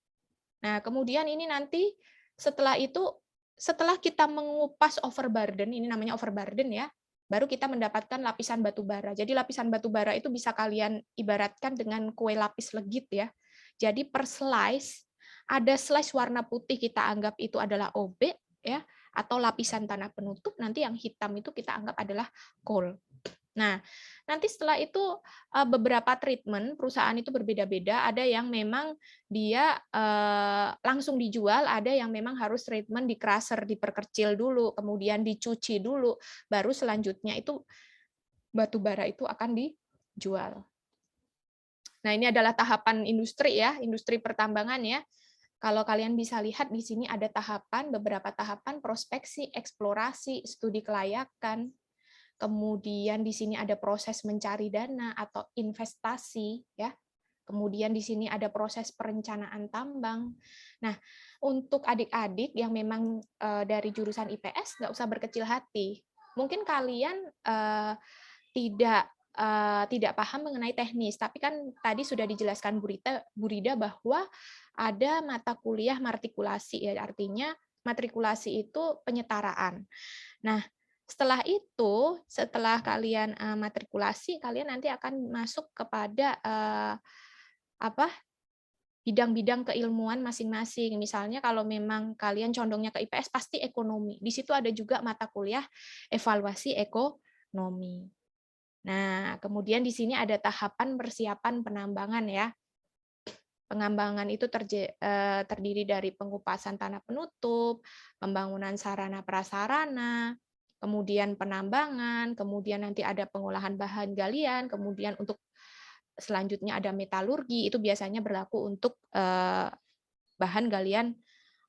Nah, kemudian ini nanti setelah itu, setelah kita mengupas overburden, ini namanya overburden ya, baru kita mendapatkan lapisan batu bara. Jadi lapisan batu bara itu bisa kalian ibaratkan dengan kue lapis legit ya. Jadi per slice, ada slice warna putih kita anggap itu adalah OB ya, atau lapisan tanah penutup, nanti yang hitam itu kita anggap adalah coal. Nah, nanti setelah itu beberapa treatment perusahaan itu berbeda-beda. Ada yang memang dia langsung dijual, ada yang memang harus treatment di crusher, diperkecil dulu, kemudian dicuci dulu, baru selanjutnya itu batu bara itu akan dijual. Nah, ini adalah tahapan industri ya, industri pertambangan ya. Kalau kalian bisa lihat di sini ada beberapa tahapan prospeksi, eksplorasi, studi kelayakan. Kemudian di sini ada proses mencari dana atau investasi ya. Kemudian di sini ada proses perencanaan tambang. Nah, untuk adik-adik yang memang dari jurusan IPS nggak usah berkecil hati. Mungkin kalian tidak paham mengenai teknis, tapi kan tadi sudah dijelaskan Bu Rida bahwa ada mata kuliah matrikulasi ya, artinya matrikulasi itu penyetaraan. Nah, setelah itu, setelah kalian matrikulasi, kalian nanti akan masuk kepada bidang-bidang keilmuan masing-masing. Misalnya kalau memang kalian condongnya ke IPS, pasti ekonomi. Di situ ada juga mata kuliah evaluasi ekonomi. Nah, kemudian di sini ada tahapan persiapan penambangan ya. Pengembangan itu terdiri dari pengupasan tanah penutup, pembangunan sarana prasarana, kemudian penambangan, kemudian nanti ada pengolahan bahan galian, kemudian untuk selanjutnya ada metalurgi, itu biasanya berlaku untuk bahan galian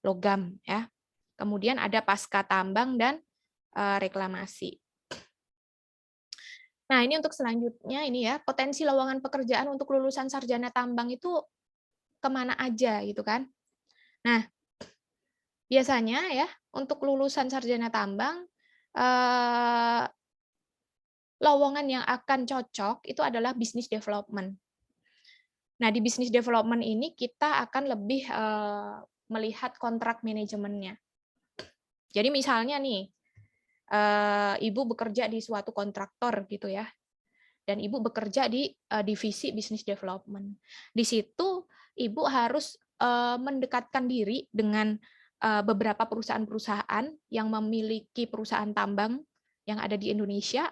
logam ya. Kemudian ada pasca tambang dan reklamasi. Nah, ini untuk selanjutnya ini ya, potensi lowongan pekerjaan untuk lulusan sarjana tambang itu kemana aja gitu kan. Nah, biasanya ya untuk lulusan sarjana tambang, lowongan yang akan cocok itu adalah business development. Nah, di business development ini kita akan lebih melihat kontrak manajemennya. Jadi misalnya nih, Ibu bekerja di suatu kontraktor gitu ya, dan Ibu bekerja di divisi business development. Di situ Ibu harus mendekatkan diri dengan beberapa perusahaan-perusahaan yang memiliki perusahaan tambang yang ada di Indonesia,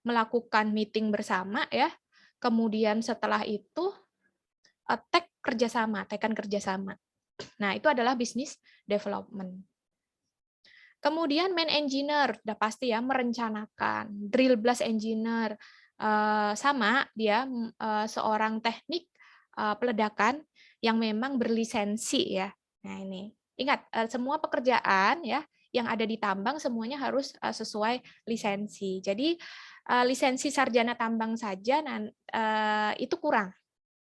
melakukan meeting bersama ya. Kemudian setelah itu tekan kerjasama. Nah, itu adalah business development. Kemudian main engineer, udah pasti ya merencanakan. Drill blast engineer, sama dia seorang teknik peledakan yang memang berlisensi ya. Nah ini, ingat semua pekerjaan ya yang ada di tambang semuanya harus sesuai lisensi. Jadi lisensi sarjana tambang saja itu kurang.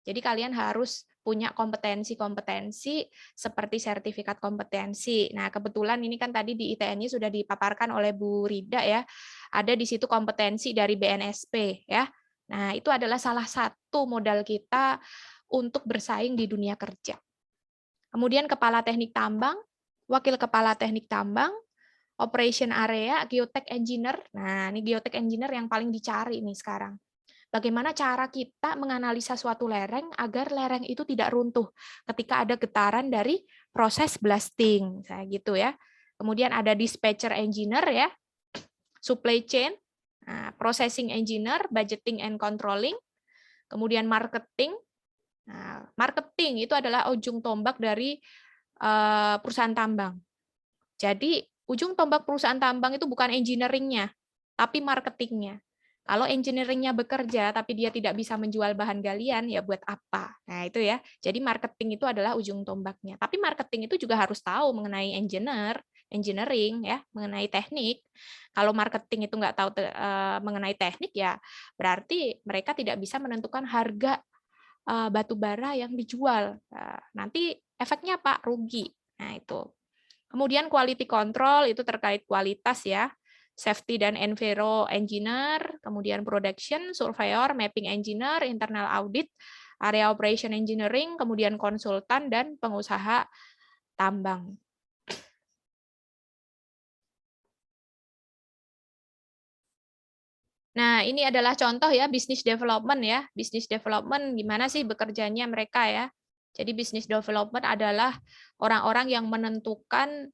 Jadi kalian harus punya kompetensi-kompetensi seperti sertifikat kompetensi. Nah, kebetulan ini kan tadi di ITNI sudah dipaparkan oleh Bu Rida ya. Ada di situ kompetensi dari BNSP ya. Nah, itu adalah salah satu modal kita untuk bersaing di dunia kerja. Kemudian kepala teknik tambang, wakil kepala teknik tambang, operation area, geotech engineer. Nah, ini geotech engineer yang paling dicari nih sekarang. Bagaimana cara kita menganalisa suatu lereng agar lereng itu tidak runtuh ketika ada getaran dari proses blasting, kayak gitu ya. Kemudian ada dispatcher engineer ya, supply chain, processing engineer, budgeting and controlling, kemudian marketing. Nah, marketing itu adalah ujung tombak dari perusahaan tambang. Jadi ujung tombak perusahaan tambang itu bukan engineering-nya, tapi marketingnya. Kalau engineering-nya bekerja, tapi dia tidak bisa menjual bahan galian, ya buat apa? Nah, itu ya. Jadi marketing itu adalah ujung tombaknya. Tapi marketing itu juga harus tahu mengenai engineering, ya, mengenai teknik. Kalau marketing itu nggak tahu mengenai teknik, ya berarti mereka tidak bisa menentukan harga batu bara yang dijual. Nah, nanti efeknya apa? Rugi. Nah, itu. Kemudian quality control itu terkait kualitas ya. Safety dan enviro engineer, kemudian production, surveyor, mapping engineer, internal audit, area operation engineering, kemudian konsultan dan pengusaha tambang. Nah, ini adalah contoh ya business development ya. Business development gimana sih bekerjanya mereka ya. Jadi business development adalah orang-orang yang menentukan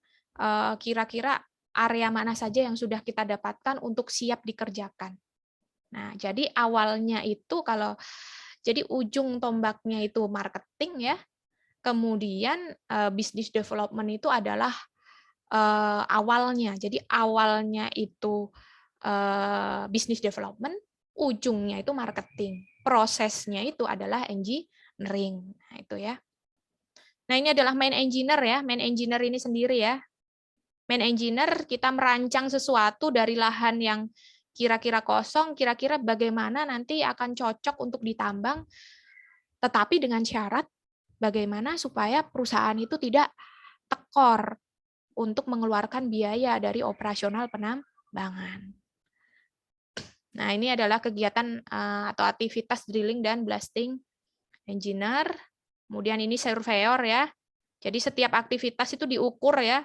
kira-kira area mana saja yang sudah kita dapatkan untuk siap dikerjakan. Nah, jadi awalnya itu jadi ujung tombaknya itu marketing ya. Kemudian business development itu adalah awalnya. Jadi awalnya itu business development, ujungnya itu marketing. Prosesnya itu adalah engineering. Nah, itu ya. Nah, ini adalah main engineer ya. Main engineer ini sendiri ya. Main engineer kita merancang sesuatu dari lahan yang kira-kira kosong, kira-kira bagaimana nanti akan cocok untuk ditambang, tetapi dengan syarat bagaimana supaya perusahaan itu tidak tekor untuk mengeluarkan biaya dari operasional penambangan. Nah, ini adalah kegiatan atau aktivitas drilling dan blasting engineer. Kemudian ini surveyor ya. Jadi setiap aktivitas itu diukur ya.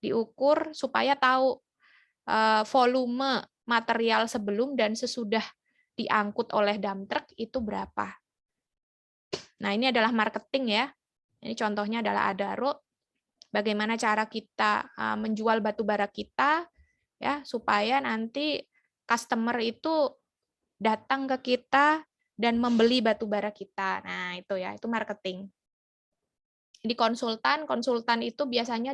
Diukur supaya tahu volume material sebelum dan sesudah diangkut oleh dump truck itu berapa. Nah, ini adalah marketing ya. Ini contohnya adalah Adaro. Bagaimana cara kita menjual batu bara kita ya supaya nanti customer itu datang ke kita dan membeli batu bara kita. Nah, itu ya, itu marketing. Di konsultan itu biasanya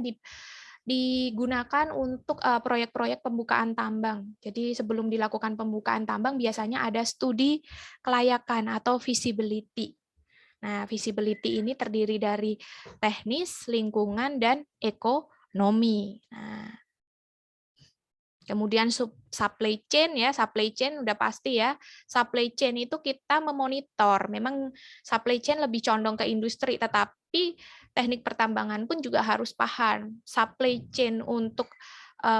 digunakan untuk proyek-proyek pembukaan tambang. Jadi sebelum dilakukan pembukaan tambang biasanya ada studi kelayakan atau feasibility. Nah, feasibility ini terdiri dari teknis, lingkungan, dan ekonomi. Nah, kemudian supply chain ya, supply chain udah pasti ya. Supply chain itu kita memonitor. Memang supply chain lebih condong ke industri, tetapi teknik pertambangan pun juga harus paham supply chain untuk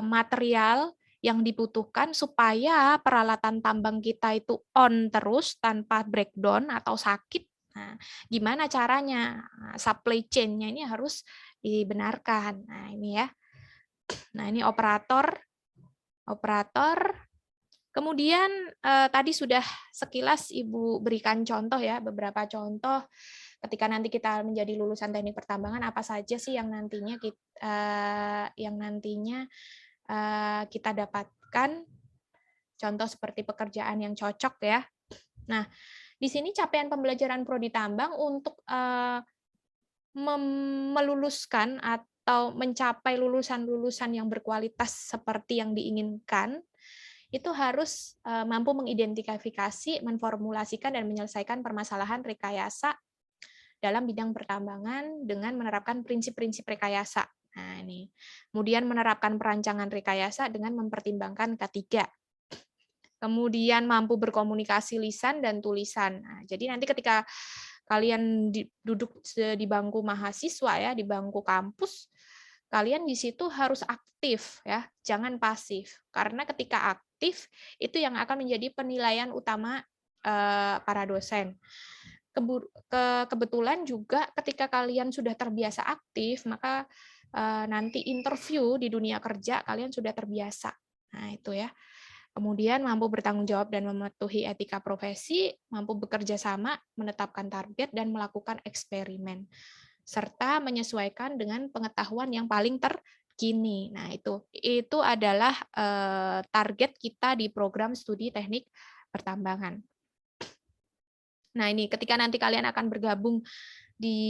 material yang dibutuhkan supaya peralatan tambang kita itu on terus tanpa breakdown atau sakit. Nah, gimana caranya? Nah, supply chain-nya ini harus dibenarkan. Nah, ini ya. Nah, ini operator. Kemudian tadi sudah sekilas Ibu berikan contoh ya, beberapa contoh ketika nanti kita menjadi lulusan teknik pertambangan apa saja sih yang nantinya kita dapatkan. Contoh seperti pekerjaan yang cocok ya. Nah, di sini capaian pembelajaran prodi tambang untuk meluluskan atau mencapai lulusan-lulusan yang berkualitas seperti yang diinginkan, itu harus mampu mengidentifikasi, memformulasikan, dan menyelesaikan permasalahan rekayasa dalam bidang pertambangan dengan menerapkan prinsip-prinsip rekayasa. Nah, ini. Kemudian menerapkan perancangan rekayasa dengan mempertimbangkan K3. Kemudian mampu berkomunikasi lisan dan tulisan. Nah, jadi nanti ketika kalian duduk di bangku mahasiswa ya, di bangku kampus, kalian di situ harus aktif ya, jangan pasif. Karena ketika aktif itu yang akan menjadi penilaian utama para dosen. Kebetulan juga ketika kalian sudah terbiasa aktif, maka nanti interview di dunia kerja kalian sudah terbiasa. Nah, itu ya. Kemudian mampu bertanggung jawab dan mematuhi etika profesi, mampu bekerja sama, menetapkan target, dan melakukan eksperimen, serta menyesuaikan dengan pengetahuan yang paling terkini. Nah, itu adalah target kita di program studi teknik pertambangan. Nah, ini ketika nanti kalian akan bergabung di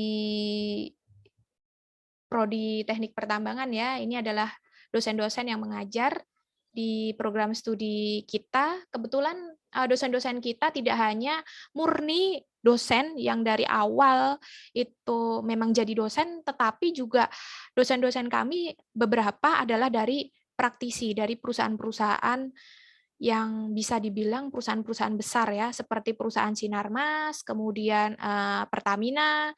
prodi teknik pertambangan ya, ini adalah dosen-dosen yang mengajar di program studi kita. Kebetulan dosen-dosen kita tidak hanya murni dosen yang dari awal itu memang jadi dosen, tetapi juga dosen-dosen kami beberapa adalah dari praktisi, dari perusahaan-perusahaan yang bisa dibilang perusahaan-perusahaan besar ya, seperti perusahaan Sinarmas, kemudian Pertamina,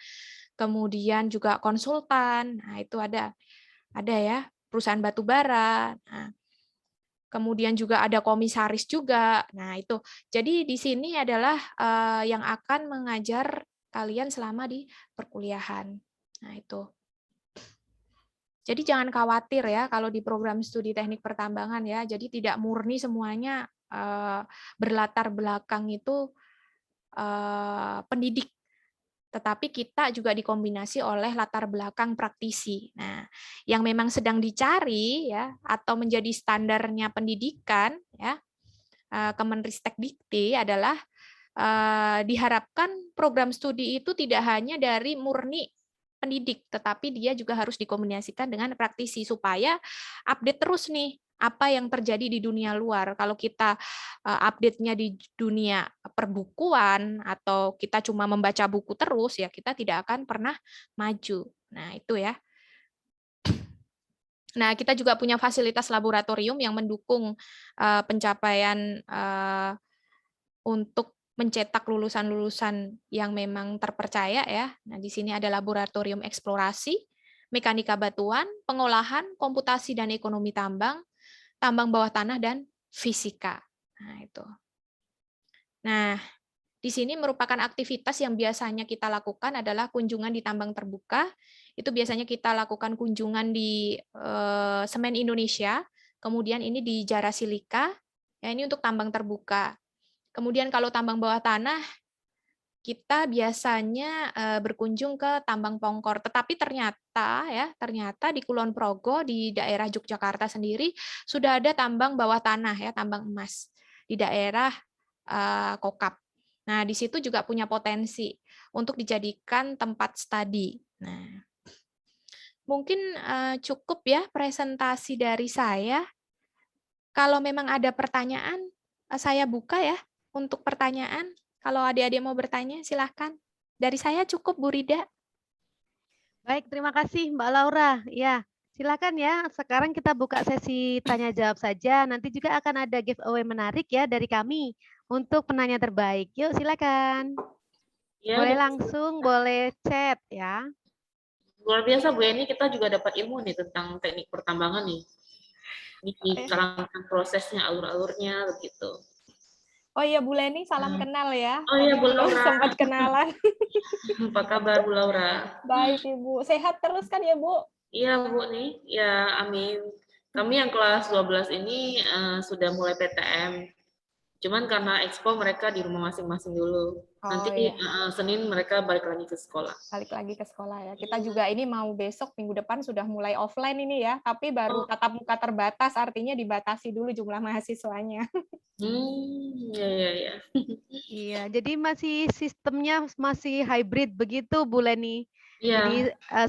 kemudian juga konsultan. Nah, itu ada ya, perusahaan batubara. Nah, kemudian juga ada komisaris juga. Nah, itu. Jadi di sini adalah yang akan mengajar kalian selama di perkuliahan. Nah, itu. Jadi jangan khawatir ya kalau di program studi teknik pertambangan ya. Jadi tidak murni semuanya berlatar belakang itu pendidik. Tetapi kita juga dikombinasi oleh latar belakang praktisi. Nah, yang memang sedang dicari ya atau menjadi standarnya pendidikan ya, Kemenristek-Dikti adalah diharapkan program studi itu tidak hanya dari murni pendidik, tetapi dia juga harus dikombinasikan dengan praktisi supaya update terus nih apa yang terjadi di dunia luar. Kalau kita update-nya di dunia perbukuan atau kita cuma membaca buku terus, ya kita tidak akan pernah maju. Nah, itu ya. Nah, kita juga punya fasilitas laboratorium yang mendukung pencapaian untuk mencetak lulusan-lulusan yang memang terpercaya ya. Nah, di sini ada laboratorium eksplorasi, mekanika batuan, pengolahan, komputasi dan ekonomi tambang, tambang bawah tanah, dan fisika. Nah, itu. Nah, di sini merupakan aktivitas yang biasanya kita lakukan adalah kunjungan di tambang terbuka. Itu biasanya kita lakukan kunjungan di Semen Indonesia, kemudian ini di Jarasilika, ya ini untuk tambang terbuka. Kemudian kalau tambang bawah tanah, kita biasanya berkunjung ke tambang Pongkor. Tetapi ternyata di Kulon Progo, di daerah Yogyakarta sendiri, sudah ada tambang bawah tanah, ya, tambang emas, di daerah Kokap. Nah, di situ juga punya potensi untuk dijadikan tempat studi. Nah, mungkin cukup ya presentasi dari saya. Kalau memang ada pertanyaan, saya buka ya untuk pertanyaan. Kalau adik-adik mau bertanya, silahkan. Dari saya cukup, Bu Rida. Baik, terima kasih Mbak Laura. Ya, silakan ya. Sekarang kita buka sesi tanya jawab saja. Nanti juga akan ada giveaway menarik ya dari kami untuk penanya terbaik. Yuk, silakan. Ya, Boleh udah langsung, boleh chat ya. luar biasa Bu Eni, kita juga dapat ilmu nih tentang teknik pertambangan nih. Ini kalangan prosesnya, alur-alurnya begitu. Oh iya, Bu Leni, salam kenal ya. Oh iya, Tadi Bu belum Laura. sempat kenalan. Apa kabar Bu Laura? Baik, Ibu. Sehat terus kan ya, Bu? Iya Bu nih, ya amin. Kami yang kelas 12 ini sudah mulai PTM. Cuman karena expo mereka di rumah masing-masing dulu. Oh Nanti ya, Senin mereka balik lagi ke sekolah. balik lagi ke sekolah ya. Kita juga ini mau besok minggu depan sudah mulai offline ini ya, tapi baru Oh. tatap muka terbatas, artinya dibatasi dulu jumlah mahasiswanya. Ya ya ya. Iya, jadi masih sistemnya masih hybrid begitu, Bu Leni. Iya. Jadi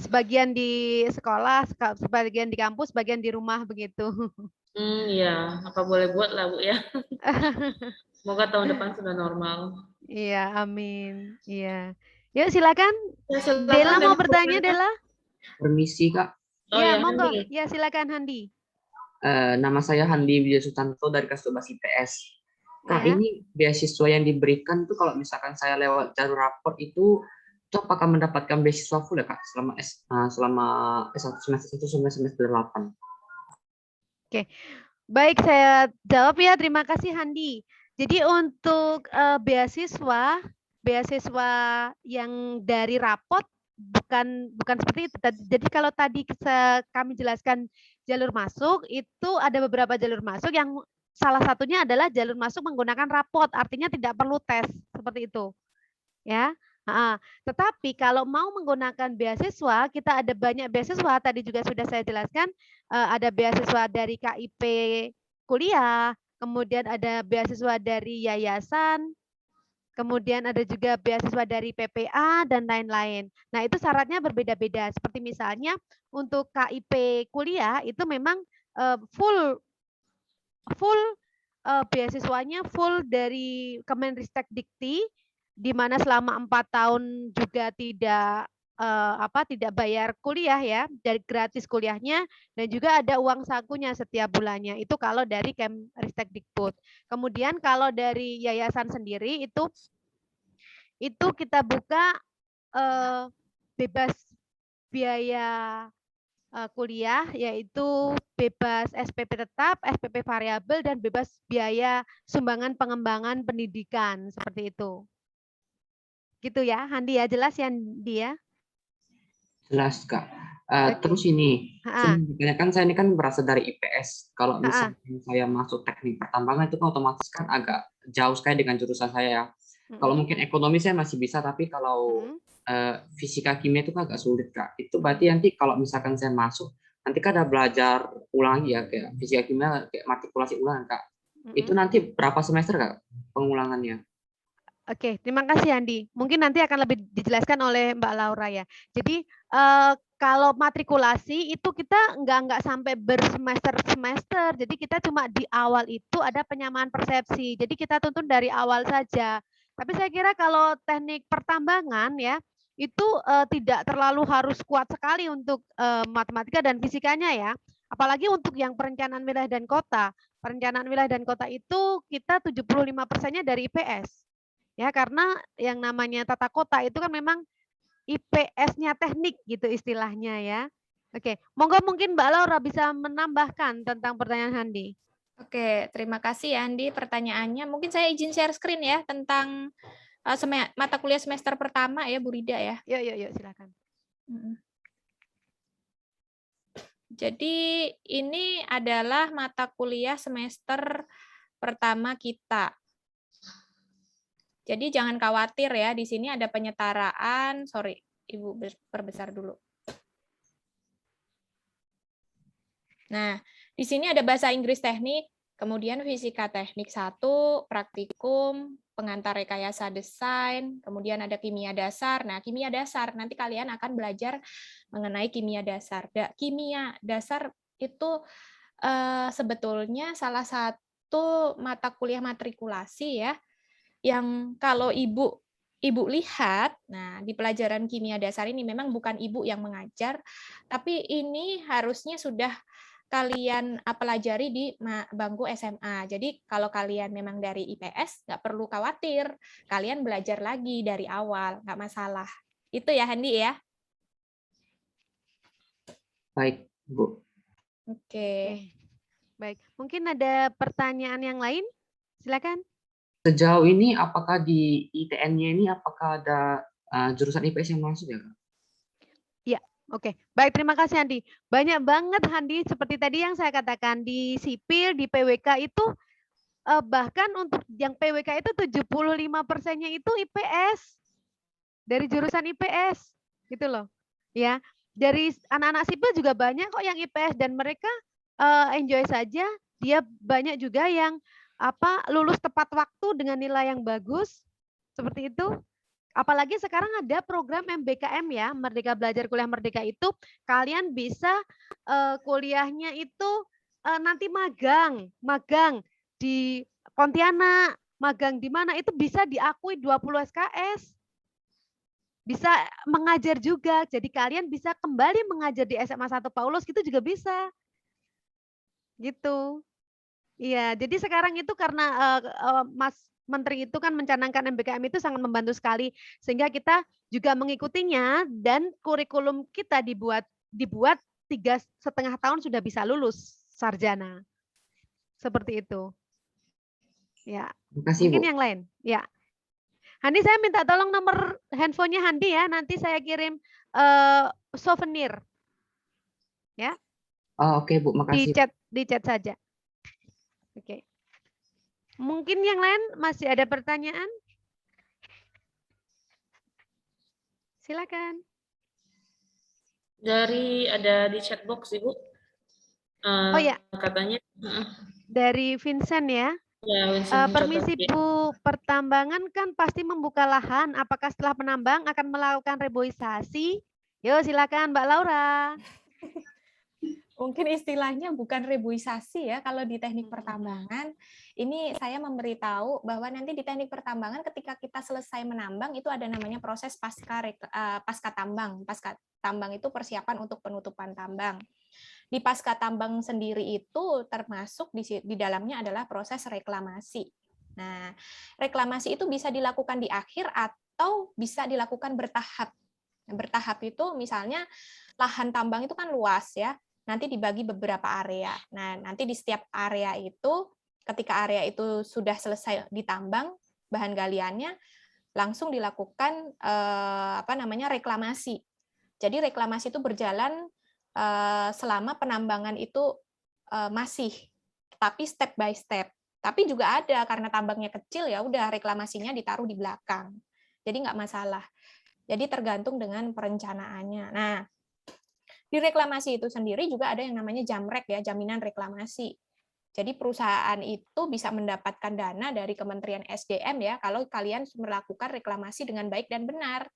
sebagian di sekolah, sebagian di kampus, sebagian di rumah begitu. Iya. Apa boleh buat lah Bu ya. Semoga tahun depan sudah normal. Iya, amin. Iya. Yuk silakan. Ya, silakan, Dela mau dan bertanya, Dela? Permisi Kak, Oh Ya, ya, monggo. Handi. Ya, silakan Handi. nama saya Handi Widya Sutanto dari kelas 12 IPS. Kak, Ya. ini beasiswa yang diberikan tuh kalau misalkan saya lewat jalur raport itu apakah mendapatkan beasiswa full ya Kak selama S1 semester 1 sampai semester 8? Oke. Baik, saya jawab ya. Terima kasih Handi. Jadi untuk beasiswa yang dari rapot bukan seperti itu. Jadi kalau tadi kami jelaskan jalur masuk, itu ada beberapa jalur masuk yang salah satunya adalah jalur masuk menggunakan rapot, artinya tidak perlu tes seperti itu. Ya. Tetapi kalau mau menggunakan beasiswa, kita ada banyak beasiswa, tadi juga sudah saya jelaskan, ada beasiswa dari KIP kuliah, kemudian ada beasiswa dari yayasan, kemudian ada juga beasiswa dari PPA dan lain-lain. Nah, itu syaratnya berbeda-beda. Seperti misalnya untuk KIP kuliah itu memang full beasiswanya full dari Kemenristek Dikti, di mana selama 4 tahun juga tidak bayar kuliah ya, dari gratis kuliahnya, dan juga ada uang sakunya setiap bulannya. Itu kalau dari Kemristek Dikbud. Kemudian kalau dari yayasan sendiri itu kita buka bebas biaya kuliah, yaitu bebas SPP tetap, SPP variabel, dan bebas biaya sumbangan pengembangan pendidikan, seperti itu. Gitu ya, Handi ya, jelas ya Handi ya? Jelas Kak. Oke. Terus ini, kan saya ini kan berasal dari IPS. Kalau misalnya saya masuk teknik pertambangan itu kan otomatis kan agak jauh sekali dengan jurusan saya ya. Kalau mungkin ekonomi saya masih bisa, tapi kalau fisika kimia itu kan agak sulit Kak. Itu berarti nanti kalau misalkan saya masuk, nanti kan ada belajar ulang ya, kayak fisika kimia, kayak matrikulasi ulang Kak. Itu nanti berapa semester Kak pengulangannya? Oke, terima kasih Andi. Mungkin nanti akan lebih dijelaskan oleh Mbak Laura ya. Jadi kalau matrikulasi itu kita nggak sampai bersemester-semester. Jadi kita cuma di awal itu ada penyamaan persepsi. Jadi kita tuntun dari awal saja. Tapi saya kira kalau teknik pertambangan ya itu tidak terlalu harus kuat sekali untuk matematika dan fisikanya ya. Apalagi untuk yang perencanaan wilayah dan kota. Perencanaan wilayah dan kota itu kita 75%-nya dari IPS. Ya, karena yang namanya tata kota itu kan memang IPS-nya teknik gitu istilahnya ya. Oke, monggo mungkin Mbak Laura bisa menambahkan tentang pertanyaan Handi. Oke, terima kasih ya Andi pertanyaannya. Mungkin saya izin share screen ya tentang mata kuliah semester pertama ya Bu Rida ya. Yuk, silakan. Jadi ini adalah mata kuliah semester pertama kita. Jadi jangan khawatir ya, di sini ada penyetaraan. Sorry, Ibu perbesar dulu. Nah, di sini ada bahasa Inggris teknik, kemudian fisika teknik 1, praktikum, pengantar rekayasa desain, kemudian ada kimia dasar. Nah, kimia dasar nanti kalian akan belajar mengenai kimia dasar. Kimia dasar itu sebetulnya salah satu mata kuliah matrikulasi ya, yang kalau Ibu lihat, nah di pelajaran kimia dasar ini memang bukan Ibu yang mengajar, tapi ini harusnya sudah kalian pelajari di bangku SMA. Jadi kalau kalian memang dari IPS, nggak perlu khawatir, kalian belajar lagi dari awal, nggak masalah. Itu ya, Handi ya? Baik, Bu. Oke. Baik, mungkin ada pertanyaan yang lain? Silakan. Sejauh ini apakah di ITN-nya ini apakah ada jurusan IPS yang masuk ya, Kak? Ya, oke. Baik, terima kasih Handi. Banyak banget Handi, seperti tadi yang saya katakan di sipil, di PWK itu bahkan untuk yang PWK itu 75%-nya itu IPS. Dari jurusan IPS, gitu loh. Ya, dari anak-anak sipil juga banyak kok yang IPS dan mereka enjoy saja. Dia banyak juga yang lulus tepat waktu dengan nilai yang bagus, seperti itu. Apalagi sekarang ada program MBKM ya, Merdeka Belajar Kuliah Merdeka itu, kalian bisa kuliahnya itu nanti magang di Pontianak, magang di mana itu bisa diakui 20 SKS. Bisa mengajar juga, jadi kalian bisa kembali mengajar di SMA 1 Paulus gitu juga bisa. Gitu. Iya, jadi sekarang itu karena Mas Menteri itu kan mencanangkan MBKM itu sangat membantu sekali, sehingga kita juga mengikutinya dan kurikulum kita dibuat 3,5 tahun sudah bisa lulus sarjana. Seperti itu. Ya. Terima kasih, Mungkin Bu. yang lain. Ya. Handi, saya minta tolong nomor handphonenya Handi ya, nanti saya kirim souvenir. Ya. Oh, oke, Bu, makasih. Di chat saja. Oke. Mungkin yang lain masih ada pertanyaan? Silakan. Ada di chat box, Ibu. Oh ya, Katanya dari Vincent ya. ya, Winston Permisi mencatat, ya. Bu, pertambangan kan pasti membuka lahan. Apakah setelah penambang akan melakukan reboisasi? Yo, silakan Mbak Laura. Mungkin istilahnya bukan reboisasi ya, kalau di teknik pertambangan. Ini saya memberitahu bahwa nanti di teknik pertambangan ketika kita selesai menambang itu ada namanya proses pasca tambang. Pasca tambang itu persiapan untuk penutupan tambang. Di pasca tambang sendiri itu termasuk di dalamnya adalah proses reklamasi. Nah, reklamasi itu bisa dilakukan di akhir atau bisa dilakukan bertahap. Bertahap itu misalnya lahan tambang itu kan luas ya, nanti dibagi beberapa area. Nah, nanti di setiap area itu, ketika area itu sudah selesai ditambang, bahan galiannya, langsung dilakukan reklamasi. Jadi reklamasi itu berjalan selama penambangan itu masih, tapi step by step. Tapi juga ada karena tambangnya kecil ya udah reklamasinya ditaruh di belakang. Jadi nggak masalah. Jadi tergantung dengan perencanaannya. Nah, di reklamasi itu sendiri juga ada yang namanya jamrek ya, jaminan reklamasi. Jadi perusahaan itu bisa mendapatkan dana dari Kementerian SDM ya kalau kalian melakukan reklamasi dengan baik dan benar.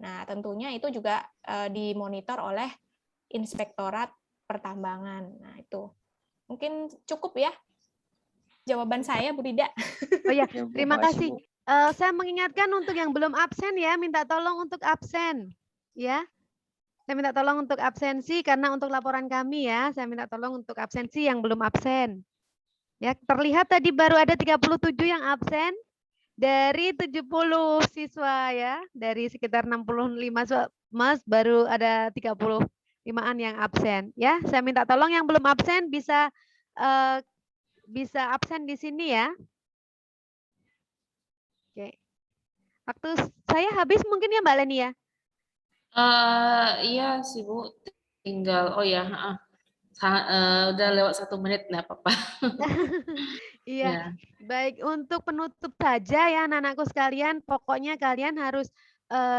Nah, tentunya itu juga dimonitor oleh Inspektorat Pertambangan. Nah, itu. Mungkin cukup ya jawaban saya, Bu Rida. Oh ya, terima kasih. Saya mengingatkan untuk yang belum absen ya, minta tolong untuk absen. Ya. Saya minta tolong untuk absensi karena untuk laporan kami ya, saya minta tolong untuk absensi yang belum absen. Ya, terlihat tadi baru ada 37 yang absen dari 70 siswa ya, dari sekitar 65 siswa, Mas baru ada 35-an yang absen ya. Saya minta tolong yang belum absen bisa absen di sini ya. Oke. Waktu saya habis mungkin ya Mbak Leni ya. Iya sih Bu, tinggal udah lewat 1 menit, nggak apa-apa. Iya, baik untuk penutup saja ya anak-anakku sekalian, pokoknya kalian harus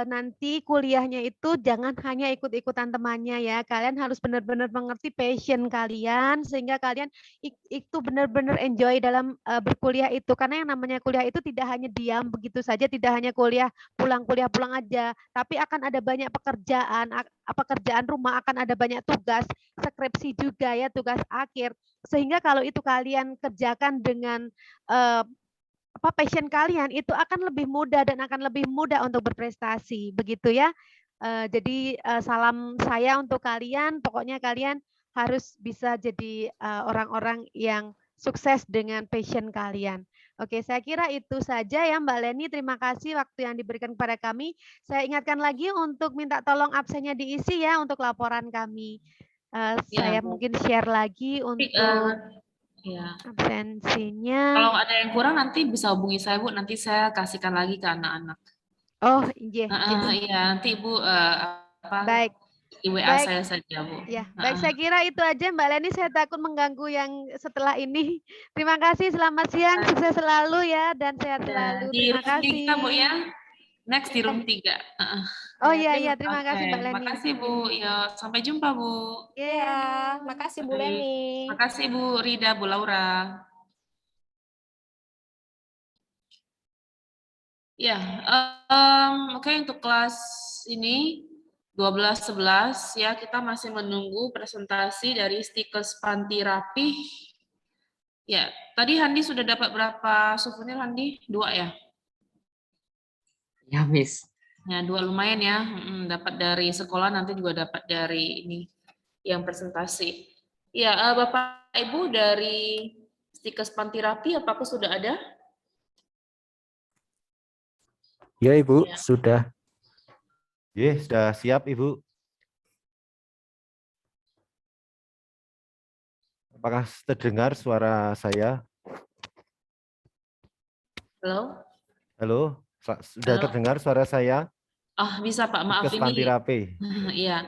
nanti kuliahnya itu jangan hanya ikut-ikutan temannya ya. Kalian harus benar-benar mengerti passion kalian sehingga kalian itu benar-benar enjoy dalam berkuliah itu. Karena yang namanya kuliah itu tidak hanya diam begitu saja, tidak hanya kuliah pulang aja, tapi akan ada banyak pekerjaan rumah, akan ada banyak tugas, skripsi juga ya, tugas akhir. Sehingga kalau itu kalian kerjakan dengan passion kalian, itu akan lebih mudah dan akan lebih mudah untuk berprestasi, begitu ya. Jadi salam saya untuk kalian, pokoknya kalian harus bisa jadi orang-orang yang sukses dengan passion kalian. Oke, saya kira itu saja ya Mbak Leni. Terima kasih waktu yang diberikan kepada kami. Saya ingatkan lagi untuk minta tolong absennya diisi ya untuk laporan kami. Saya Bu. mungkin share lagi untuk Ya. absensinya. Kalau ada yang kurang nanti bisa hubungi saya Bu, nanti saya kasihkan lagi ke anak-anak. Oh, iya. Iya, nanti Bu Baik. di WA Baik. saya saja Bu. Ya, baik, saya kira itu aja Mbak Leni, saya takut mengganggu yang setelah ini. Terima kasih, selamat siang, sukses selalu ya dan sehat selalu. Di Terima room kasih. 3 Bu ya. Next di room 3. Oh iya, terima kasih Mbak Leni. Makasih Bu. Ya, sampai jumpa Bu. Iya, makasih Bu Leni. Makasih Bu Rida, Bu Laura. Ya, oke untuk kelas ini 12-11 ya, kita masih menunggu presentasi dari Stickers Panti Rapih. Ya, tadi Handi sudah dapat berapa souvenir Handi? 2 ya? Ya, Miss. Ya, 2 lumayan ya. Dapat dari sekolah, nanti juga dapat dari ini yang presentasi. Ya, Bapak Ibu dari Stickers Panti Rapih, apakah sudah ada? Ya Ibu, Ya. sudah. Ya, sudah siap Ibu. Apakah terdengar suara saya? Halo? Halo, sudah Halo? terdengar suara saya? Bisa Pak, maaf Stickers Panti ini. Rapih. Iya.